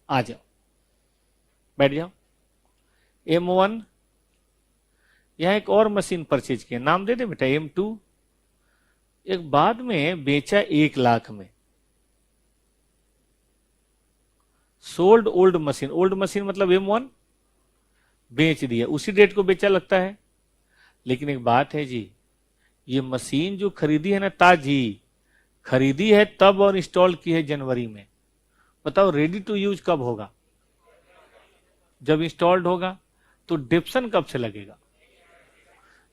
आ जाओ, बैठ जाओ। M1 यहां एक और मशीन परचेज किया, नाम दे दे बेटा। M2 एक बाद में बेचा 1,00,000 में। Sold old machine, old machine मतलब M1 बेच दिया, उसी डेट को बेचा लगता है। लेकिन एक बात है जी, ये मशीन जो खरीदी है ना ताजी खरीदी है तब और इंस्टॉल की है जनवरी में। बताओ रेडी टू यूज कब होगा? जब इंस्टॉल्ड होगा। तो डिप्शन कब से लगेगा?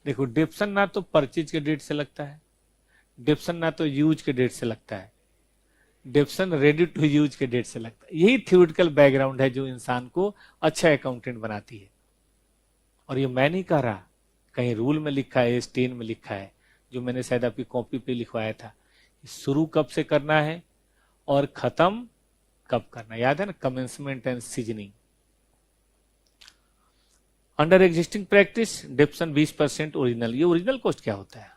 देखो डिप्शन ना तो परचेज के डेट से लगता है, डिप्शन ना तो यूज के डेट से लगता है, डिप्शन रेडी टू यूज के डेट से लगता है। यही थ्योरेटिकल बैकग्राउंड है जो इंसान को अच्छा अकाउंटेंट बनाती है। और ये मैं नहीं कह रहा, कहीं रूल में लिखा है, S10 में लिखा है, जो मैंने शायद आपकी कॉपी पे लिखवाया था। शुरू कब से करना है और खत्म कब करना, याद है ना? Commencement and seasoning. Under existing practice डिप्शन 20% ओरिजिनल। ये ओरिजिनल कॉस्ट क्या होता है?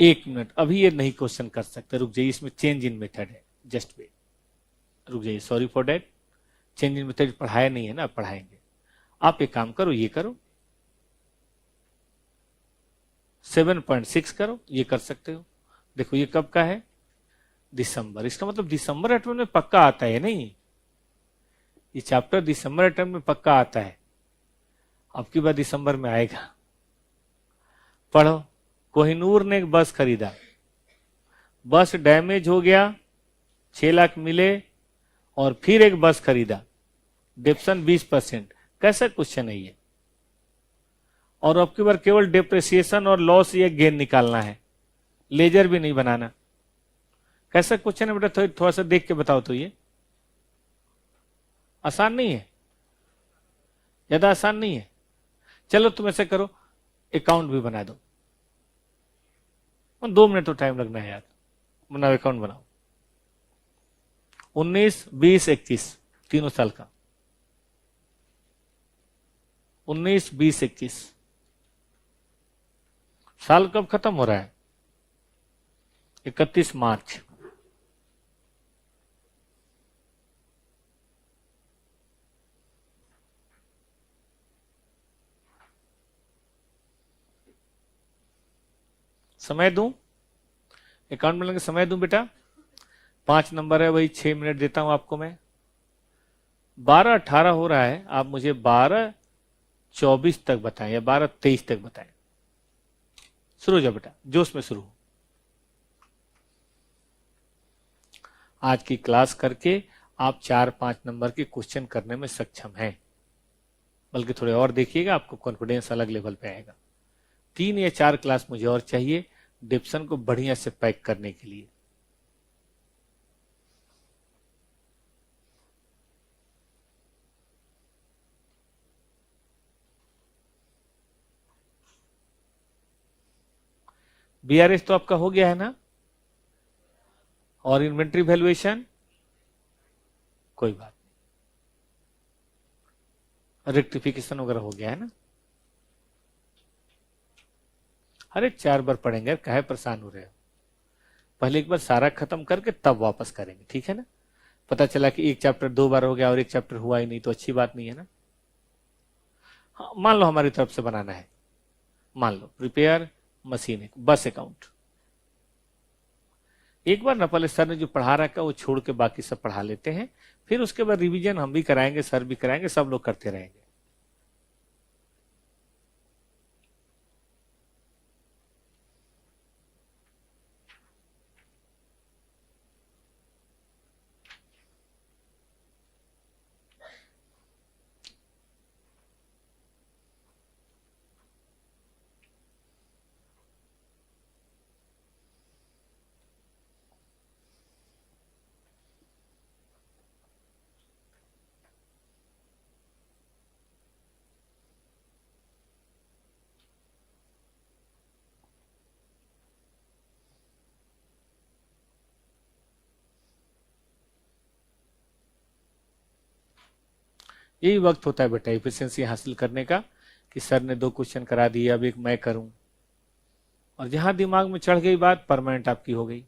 1 मिनट, अभी ये नहीं क्वेश्चन कर सकते, रुक जाइए, इसमें चेंज इन मेथड है। जस्ट वेट, रुक जाइए, sorry for that, change in method पढ़ाया नहीं है ना, पढ़ाएंगे। आप एक काम करो, ये करो 7.6 करो, ये कर सकते हो। देखो ये कब का है, दिसंबर, इसका मतलब दिसंबर अटेम्प्ट में पक्का आता है नहीं, ये चैप्टर दिसंबर अटेम्प्ट में पक्का आता है, अब की बार दिसंबर में आएगा। पढ़ो, कोहिनूर ने एक बस खरीदा, बस डैमेज हो गया, 6 लाख मिले, और फिर एक बस खरीदा, डेप्शन 20%, कैसा क्वेश्चन है ये? और अब की बार केवल डेप्रिसिएशन और लॉस या गेन निकालना है, लेजर भी नहीं बनाना। कैसा क्वेश्चन है बेटा, थोड़ा सा देख के बताओ तो, ये आसान नहीं है, ज्यादा आसान नहीं है। चलो तुम ऐसे करो, अकाउंट भी बना दो, 2 मिनट तो टाइम लगना है यार, बनाओ अकाउंट बनाओ। 19, 20, 21 तीनों साल का, 19, 20, 21 साल कब खत्म हो रहा है? 31 मार्च। समय दूं, अकाउंट बनाने का समय दूं बेटा? 5 नंबर है, वही 6 मिनट देता हूं आपको मैं। 12:18 हो रहा है, आप मुझे 12:24 तक बताएं या 12:23 तक बताएं। शुरू हो जाओ बेटा, जोश में शुरू। आज की क्लास करके आप 4-5 नंबर के क्वेश्चन करने में सक्षम हैं, बल्कि थोड़े और देखिएगा, आपको कॉन्फिडेंस अलग लेवल पे आएगा। 3 या 4 क्लास मुझे और चाहिए डिप्शन को बढ़िया से पैक करने के लिए। बीआरएस तो आपका हो गया है ना, और इन्वेंट्री वैल्यूएशन कोई बात नहीं, रेक्टिफिकेशन वगैरह हो गया है ना। अरे 4 बार पढ़ेंगे, काहे परेशान हो रहे हो? पहले एक बार सारा खत्म करके तब वापस करेंगे, ठीक है ना? पता चला कि एक चैप्टर 2 बार हो गया और एक चैप्टर हुआ ही नहीं, तो अच्छी बात नहीं है ना। हाँ, मान लो हमारी तरफ से बनाना है, मान लो प्रिपेयर मशीन बस अकाउंट। एक बार नेपाल सर ने जो पढ़ा रखा वो छोड़ के बाकी सब पढ़ा लेते हैं, फिर उसके बाद रिवीजन हम भी कराएंगे, सर भी कराएंगे, सब लोग करते रहेंगे। यही वक्त होता है बेटा एफिशिएंसी हासिल करने का, कि सर ने 2 क्वेश्चन करा दिए, अब एक मैं करूं, और जहां दिमाग में चढ़ गई बात, परमानेंट आपकी हो गई।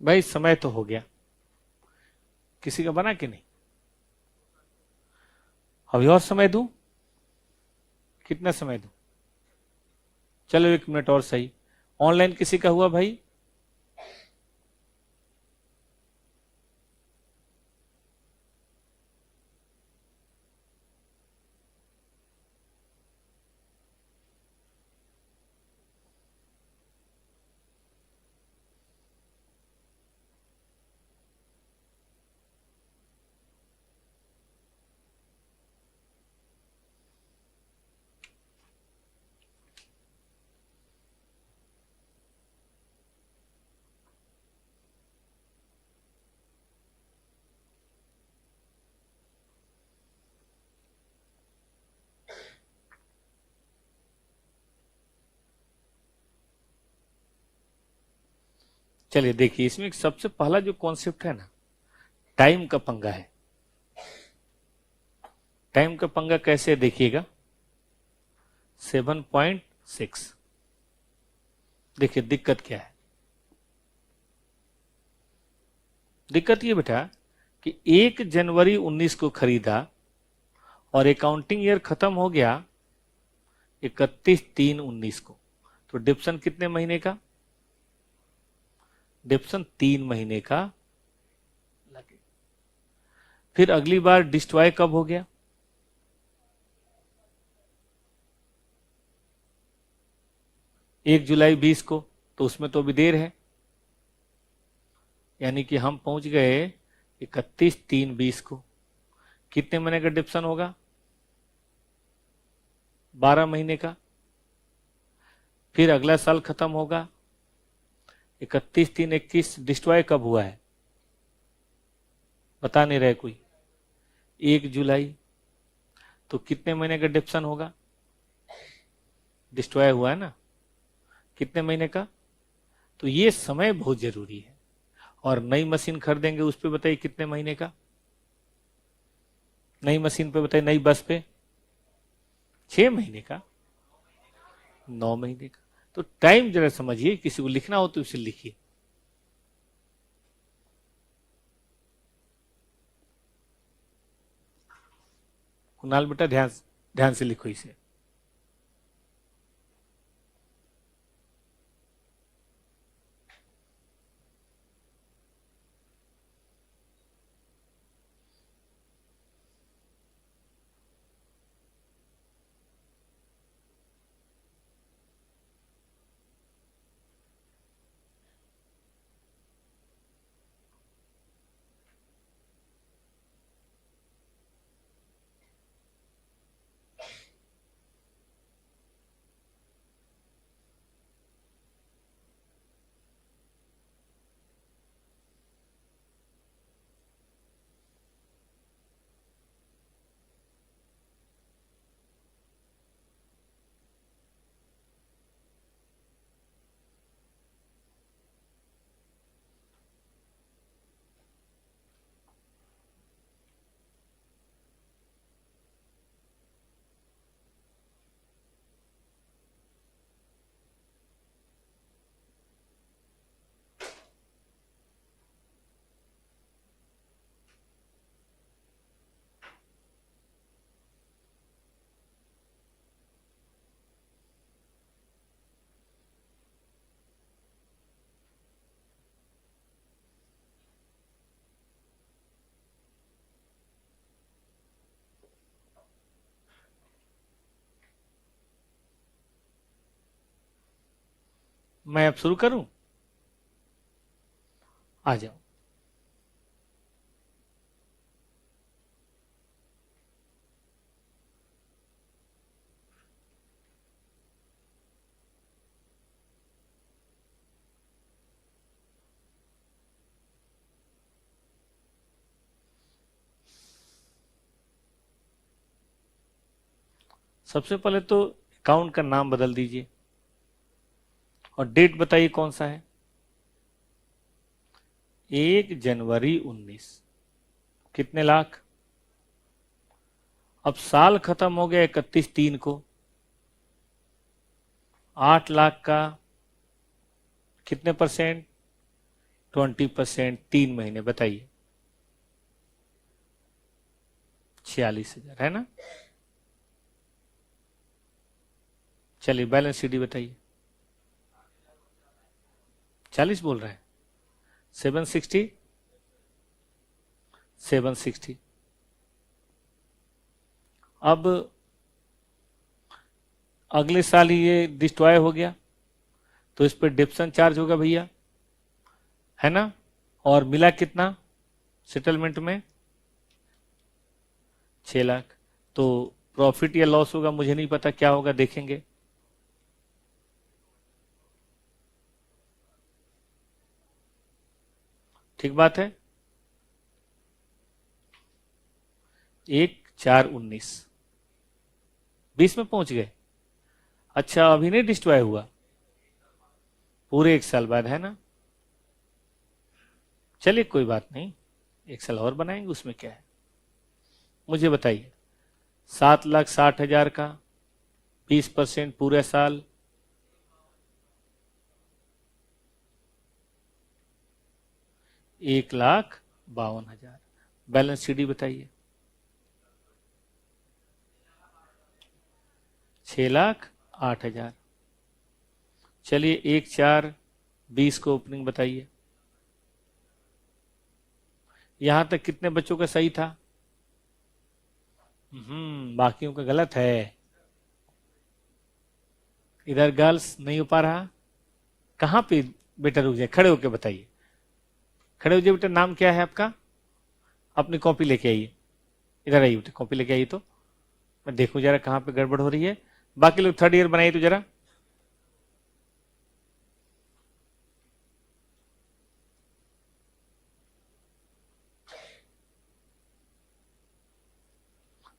भाई समय तो हो गया, किसी का बना कि नहीं? अभी और समय दूं? कितना समय दूं? चलो 1 मिनट और सही। ऑनलाइन किसी का हुआ भाई? चलिए देखिए, इसमें सबसे पहला जो कॉन्सेप्ट है ना, टाइम का पंगा है। टाइम का पंगा कैसे है देखिएगा। 7.6। देखिए दिक्कत क्या है। दिक्कत ये बेटा कि 1 जनवरी 19 को खरीदा और अकाउंटिंग ईयर खत्म हो गया 31/3/19 को। तो डिप्शन कितने महीने का? डिप्शन 3 महीने का लगे। फिर अगली बार डिस्ट्रॉय कब हो गया? 1 जुलाई 20 को। तो उसमें तो अभी देर है, यानी कि हम पहुंच गए 31/3/20 को। कितने महीने का डिप्शन होगा? 12 महीने का। फिर अगला साल खत्म होगा 31/3/21। डिस्ट्रॉय कब हुआ है बता नहीं रहे कोई? 1 जुलाई। तो कितने महीने का डिप्शन होगा? डिस्ट्रॉय हुआ है ना, कितने महीने का? तो ये समय बहुत जरूरी है। और नई मशीन खरीदेंगे उस पे बताइए कितने महीने का? नई मशीन पे बताइए, नई बस पे 6 महीने का, 9 महीने का। तो टाइम जरा समझिए, किसी को लिखना हो तो इसे लिखिए। कुणाल बेटा ध्यान ध्यान से लिखो इसे। मैं अब शुरू करूं? आ जाओ। सबसे पहले तो अकाउंट का नाम बदल दीजिए और डेट बताइए कौन सा है? 1 जनवरी 19। कितने लाख? अब साल खत्म हो गया 31/3 को। 8 लाख का कितने %? 20%, 3 महीने, बताइए 46,000 है ना। चलिए बैलेंस शीट बताइए। 40 बोल रहे हैं। 760, 760। अब अगले साल ही ये डिस्ट्रॉय हो गया तो इस पर डिप्शन चार्ज होगा भैया, है ना। और मिला कितना सेटलमेंट में? 6 लाख। तो प्रॉफिट या लॉस होगा, मुझे नहीं पता क्या होगा, देखेंगे। ठीक बात है। 1/4/19, 20 में पहुंच गए। अच्छा अभी नहीं डिस्ट्रॉय हुआ, पूरे 1 साल बाद, है ना। चलिए कोई बात नहीं, 1 साल और बनाएंगे, उसमें क्या है। मुझे बताइए 7,60,000 का 20% पूरे साल, 1,52,000। बैलेंस शीट बताइए। 6,08,000। चलिए 1/4/20 को ओपनिंग बताइए। यहां तक कितने बच्चों का सही था? बाकियों का गलत है। इधर गर्ल्स नहीं हो पा रहा। कहां पे बेटा? रुक जाए, खड़े होके बताइए। खड़े हो जाइए बेटा। नाम क्या है आपका? अपनी कॉपी लेके आइए। इधर आइए बेटा, कॉपी लेके आइए तो मैं देखूं जरा कहां पे गड़बड़ हो रही है। बाकी लोग 3rd ईयर बनाइए तो जरा।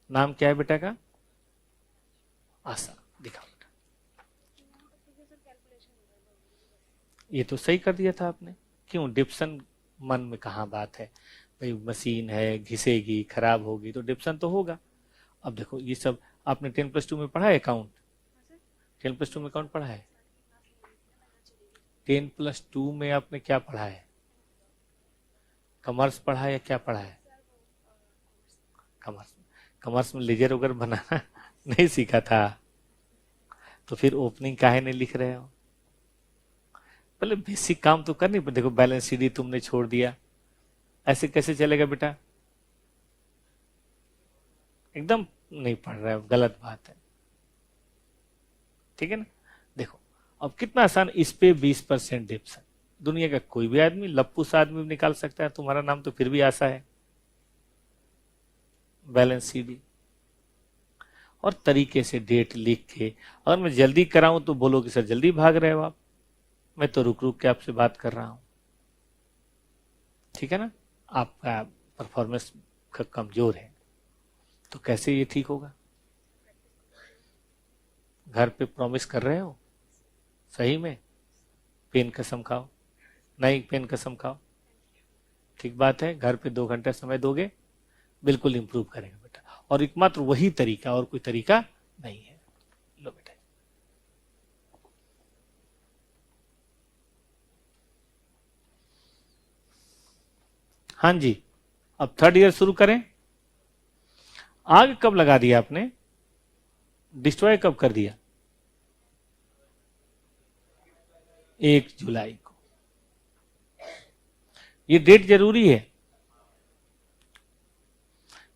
नाम क्या है बेटा का? आशा। दिखाओ बेटा। ये तो सही कर दिया था आपने। क्यों डिप्शन? मन में कहाँ बात है भाई, मशीन है घिसेगी खराब होगी तो डिप्शन तो होगा। अब देखो ये सब आपने 10+2 में पढ़ा है अकाउंट? 10+2 में अकाउंट पढ़ा है? 10+2 में आपने क्या पढ़ा है? कॉमर्स पढ़ा है या क्या पढ़ा है? कॉमर्स। कॉमर्स में लेजर वगैरह बनाना नहीं सीखा था तो फिर ओपनिंग काहे नहीं लिख रहे हो? पहले बेसिक काम तो करनी पड़े। देखो बैलेंस शीट तुमने छोड़ दिया, ऐसे कैसे चलेगा बेटा? एकदम नहीं पढ़ रहा है, गलत बात है। ठीक है ना। देखो अब कितना आसान, इस पे 20% डिप्शन। दुनिया का कोई भी आदमी, लप्पू सा आदमी भी निकाल सकता है। तुम्हारा नाम तो फिर भी आशा है। बैलेंस शीट और तरीके से डेट लिख के, अगर मैं जल्दी कराऊं तो बोलो कि सर जल्दी भाग रहे हो आप। मैं तो रुक रुक के आपसे बात कर रहा हूं। ठीक है ना। आपका परफॉर्मेंस कमजोर है तो कैसे ये ठीक होगा? घर पे प्रॉमिस कर रहे हो सही में? पेन कसम खाओ। नहीं, पेन कसम खाओ। ठीक बात है। घर पे 2 घंटा समय दोगे, बिल्कुल इंप्रूव करेंगे बेटा। और एकमात्र वही तरीका, और कोई तरीका नहीं है। लो बेटा। हाँ जी, अब 3rd ईयर शुरू करें। आग कब लगा दिया आपने? डिस्ट्रॉय कब कर दिया? 1 जुलाई को। ये डेट जरूरी है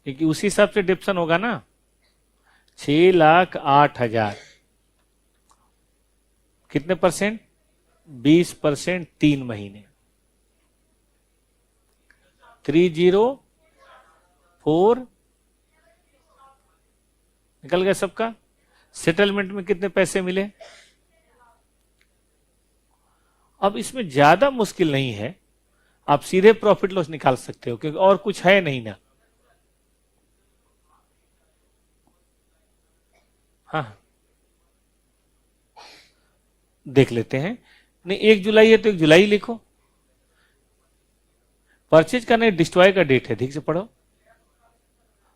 क्योंकि उसी हिसाब से डिप्शन होगा ना। 6,08,000 कितने परसेंट? 20%, 3 महीने। 304 निकल गया सबका। सेटलमेंट में कितने पैसे मिले? अब इसमें ज्यादा मुश्किल नहीं है, आप सीधे प्रॉफिट लॉस निकाल सकते हो क्योंकि और कुछ है नहीं ना। हाँ देख लेते हैं। नहीं 1 जुलाई है तो 1 जुलाई लिखो। परचेज का नहीं, डिस्ट्रॉय का डेट है, ठीक से पढ़ो।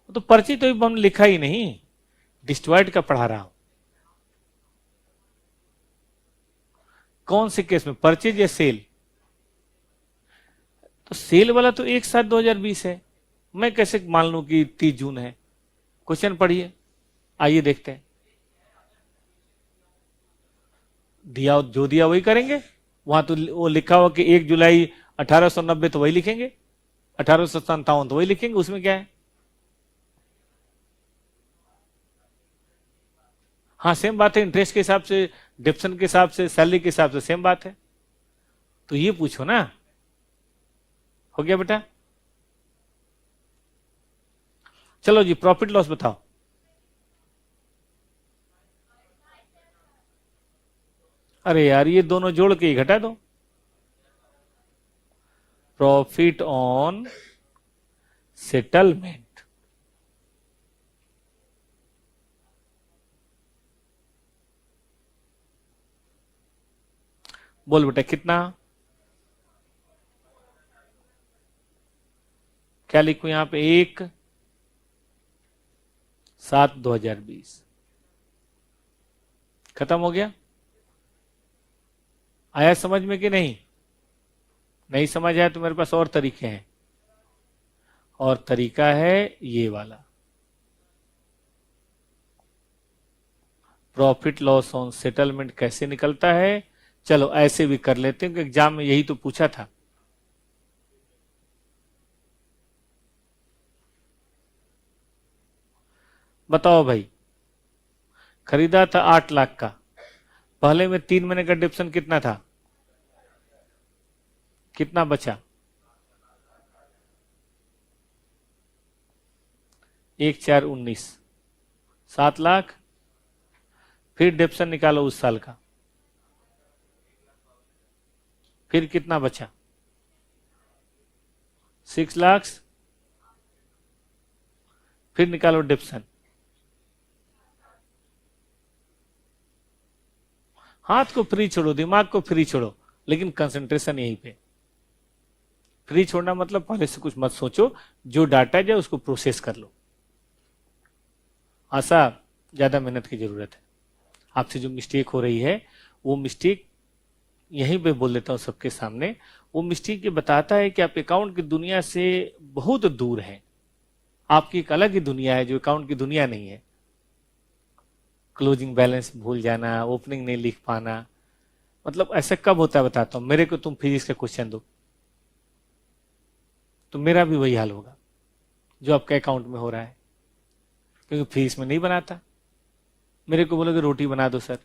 तो परचेज तो हमने लिखा ही नहीं, डिस्ट्रॉयड का पढ़ा रहा हूं। कौन से केस में, परचेज या सेल? सेल वाला तो 1/7/2020 है, मैं कैसे मान लूं कि 30 जून है? क्वेश्चन पढ़िए, आइए देखते हैं। दिया जो दिया वही करेंगे, वहां तो वो लिखा हुआ कि 1 जुलाई 1890 तो वही लिखेंगे, 1857 तो वही लिखेंगे, उसमें क्या है? हाँ सेम बात है, इंटरेस्ट के हिसाब से, डिप्शन के हिसाब से, सैलरी के हिसाब से सेम बात है। तो ये पूछो ना, हो गया बेटा? चलो जी, प्रॉफिट लॉस बताओ। अरे यार, ये दोनों जोड़ के ही घटा दो। प्रॉफिट ऑन सेटलमेंट, बोल बेटा कितना? क्या लिखूं यहां पे? 1/7/2020 खत्म हो गया। आया समझ में कि नहीं? नहीं समझ आया तो मेरे पास और तरीके हैं, और तरीका है ये वाला, प्रॉफिट लॉस ऑन सेटलमेंट कैसे निकलता है। चलो ऐसे भी कर लेते हैं, एग्जाम में यही तो पूछा था। बताओ भाई, खरीदा था 8 लाख का, पहले में 3 महीने का डिप्शन कितना था? कितना बचा? 1/4/19, 7 लाख। फिर डिप्शन निकालो उस साल का, फिर कितना बचा? 6 लाख। फिर निकालो डिप्शन। हाथ को फ्री छोड़ो, दिमाग को फ्री छोड़ो, लेकिन कंसंट्रेशन यहीं पे। फ्री छोड़ना मतलब पहले से कुछ मत सोचो, जो डाटा जाए उसको प्रोसेस कर लो। आशा ज्यादा मेहनत की जरूरत है। आपसे जो मिस्टेक हो रही है, वो मिस्टेक यहीं पे बोल देता हूं सबके सामने। वो मिस्टेक ये बताता है कि आप अकाउंट की दुनिया से बहुत दूर हैं। आपकी एक अलग ही दुनिया है जो अकाउंट की दुनिया नहीं है। क्लोजिंग बैलेंस भूल जाना, ओपनिंग नहीं लिख पाना, मतलब ऐसा कब होता है बताता हूं। मेरे को तुम फिजिक्स का क्वेश्चन दो तो मेरा भी वही हाल होगा जो आपके अकाउंट में हो रहा है, क्योंकि फिजिक्स में नहीं बनाता। मेरे को बोलोगे रोटी बना दो सर,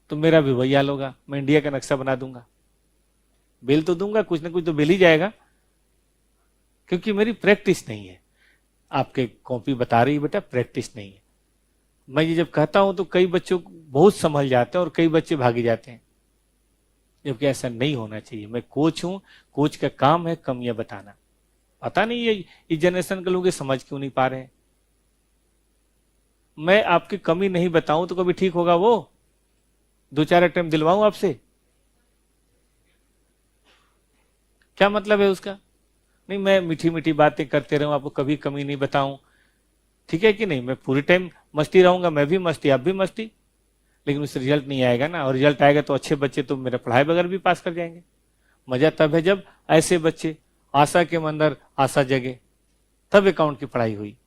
तो मेरा भी वही हाल होगा, मैं इंडिया का नक्शा बना दूंगा। बेल तो दूंगा, कुछ ना कुछ तो बेल ही जाएगा, क्योंकि मेरी प्रैक्टिस नहीं है। आपके कॉपी बता रही है बेटा प्रैक्टिस नहीं है। मैं ये जब कहता हूं तो कई बच्चों को बहुत संभल जाते हैं और कई बच्चे भागी जाते हैं, जबकि ऐसा नहीं होना चाहिए। मैं कोच हूं, कोच का काम है कमियां बताना। पता नहीं ये इस जनरेशन के लोग ये समझ क्यों नहीं पा रहे हैं। मैं आपकी कमी नहीं बताऊं तो कभी ठीक होगा वो? 2-4 अटेम्प्ट दिलवाऊं आपसे? क्या मतलब है उसका? नहीं, मैं मीठी मीठी बातें करते रहूं, आपको कभी कमी नहीं बताऊं, ठीक है कि नहीं? मैं पूरी टाइम मस्ती रहूंगा, मैं भी मस्ती, आप भी मस्ती, लेकिन उससे रिजल्ट नहीं आएगा ना। और रिजल्ट आएगा तो अच्छे बच्चे तो मेरा पढ़ाई बगैर भी पास कर जाएंगे। मजा तब है जब ऐसे बच्चे, आशा के अंदर आशा जगे, तब अकाउंट की पढ़ाई हुई।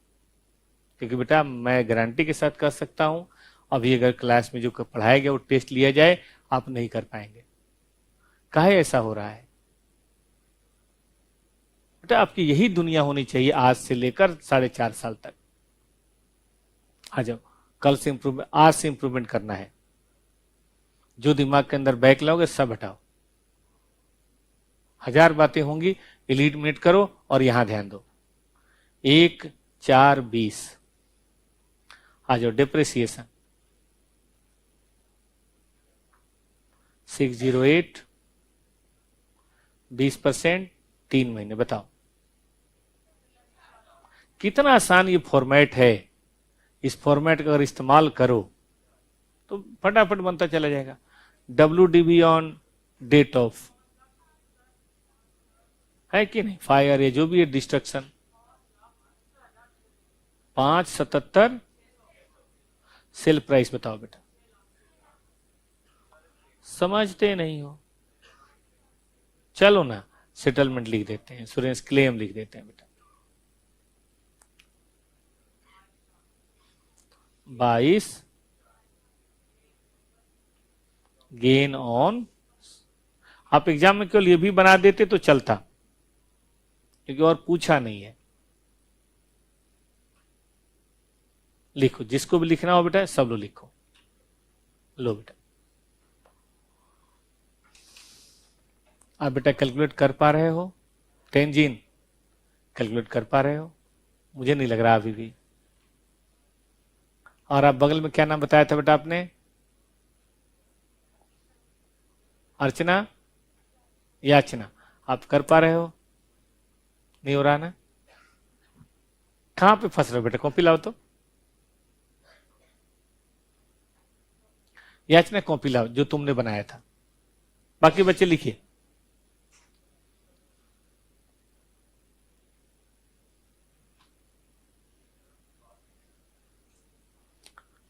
क्योंकि बेटा मैं गारंटी के साथ कह सकता हूं, अभी अगर क्लास में जो पढ़ाया गया वो टेस्ट लिया जाए, आप नहीं कर पाएंगे। काहे ऐसा हो रहा है बेटा? आपकी यही दुनिया होनी चाहिए आज से लेकर 4.5 साल तक। आ जाओ, कल से इंप्रूवमेंट, आज से इंप्रूवमेंट करना है। जो दिमाग के अंदर बैक लाओगे सब हटाओ। 1000 बातें होंगी, एलिमिनेट करो और यहां ध्यान दो। 1/4/20 आ जाओ। डिप्रिसिएशन 608, 20%, 3 महीने। बताओ कितना आसान ये फॉर्मेट है। इस फॉर्मेट का अगर इस्तेमाल करो तो फटाफट बनता चला जाएगा। WDV ऑन डेट ऑफ, है कि नहीं? फायर या जो भी है, डिस्ट्रक्शन 577 सेल प्राइस। बताओ बेटा, समझते नहीं हो? चलो ना, सेटलमेंट लिख देते हैं, इंश्योरेंस क्लेम लिख देते हैं बेटा। 22 गेन ऑन, आप एग्जाम में केवल ये भी बना देते तो चलता, क्योंकि और पूछा नहीं है। लिखो, जिसको भी लिखना हो बेटा सब लोग लिखो। लो बेटा, आप बेटा कैलकुलेट कर पा रहे हो? टेंजिन कैलकुलेट कर पा रहे हो? मुझे नहीं लग रहा अभी भी। और आप बगल में क्या नाम बताया था बेटा आपने? अर्चना, याचना। आप कर पा रहे हो? नहीं हो रहा ना? कहां पे फंस रहे हो बेटा? कॉपी लाओ तो। याचना कॉपी लाओ जो तुमने बनाया था। बाकी बच्चे लिखिए।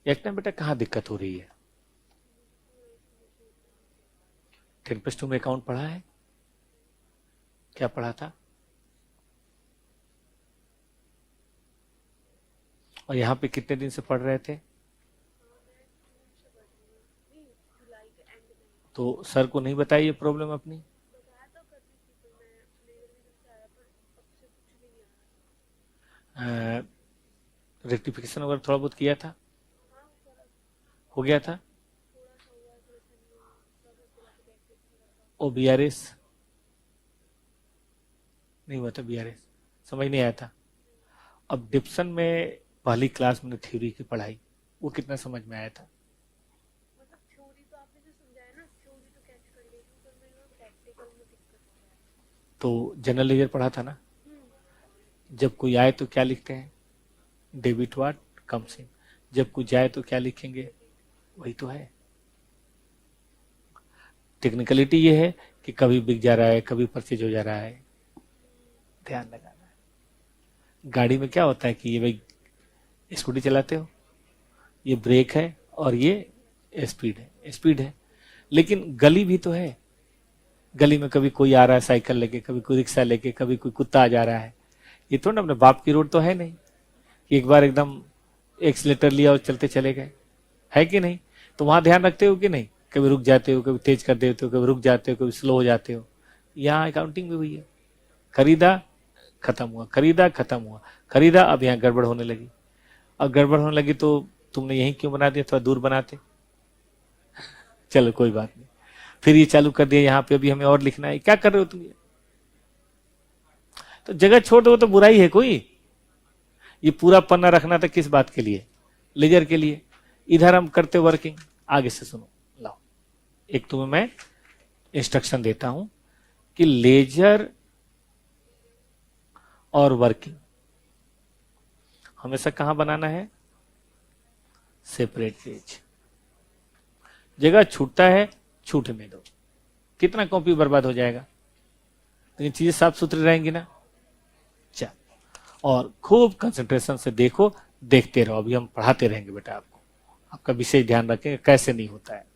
याचना बेटा कहां दिक्कत हो रही है? 10+2 में अकाउंट पढ़ा है? क्या पढ़ा था? और यहां पे कितने दिन से पढ़ रहे थे? तो सर को नहीं बताई ये प्रॉब्लम अपनी? रेक्टिफिकेशन वगैरह थोड़ा बहुत किया था? हो गया था? ओ BRS नहीं हुआ था? BRS समझ नहीं आया था? अब डिप्सन में पहली क्लास में थ्योरी की पढ़ाई, वो कितना समझ में आया था? तो जनरल लेजर पढ़ा था ना? जब कोई आए तो क्या लिखते हैं? Debit what comes in. जब कोई जाए तो क्या लिखेंगे? वही तो है। टेक्निकलिटी ये है कि कभी बिक जा रहा है, कभी परचेज हो जा रहा है, ध्यान लगाना है। गाड़ी में क्या होता है कि ये भाई स्कूटी चलाते हो, ये ब्रेक है और ये स्पीड है, स्पीड है, लेकिन गली भी तो है। गली में कभी कोई आ रहा है साइकिल लेके, कभी कोई रिक्शा लेके, कभी कोई कुत्ता आ जा रहा है। ये तो ना अपने बाप की रोड तो है नहीं कि एक बार एकदम एक्सीलेटर लिया और चलते चले गए, है कि नहीं? तो वहां ध्यान रखते हो कि नहीं? कभी रुक जाते हो, कभी तेज कर देते हो, कभी रुक जाते हो, कभी स्लो हो जाते हो। यहाँ अकाउंटिंग में वही है। खरीदा खत्म हुआ, खरीदा खत्म हुआ, खरीदा, अब यहाँ गड़बड़ होने लगी। अब गड़बड़ होने लगी तो तुमने यही क्यों बना दिया? थोड़ा दूर बनाते। चलो कोई बात नहीं, फिर ये चालू कर दिया यहाँ पे, अभी हमें और लिखना है। क्या कर रहे हो तुम? ये तो जगह छोड़ दो तो बुराई है कोई? ये पूरा पन्ना रखना था किस बात के लिए? लेजर के लिए। इधर हम करते वर्किंग। आगे से सुनो, लाओ एक तुम्हें मैं इंस्ट्रक्शन देता हूं कि लेजर और वर्किंग हमेशा कहां बनाना है? Separate page. जगह छूटता है, छूटने दो। कितना कॉपी बर्बाद हो जाएगा, लेकिन चीजें साफ सुथरी रहेंगी ना। चल, और खूब कंसंट्रेशन से देखो, देखते रहो। अभी हम पढ़ाते रहेंगे बेटा आपको, आपका विशेष ध्यान रखेंगे कैसे नहीं होता है।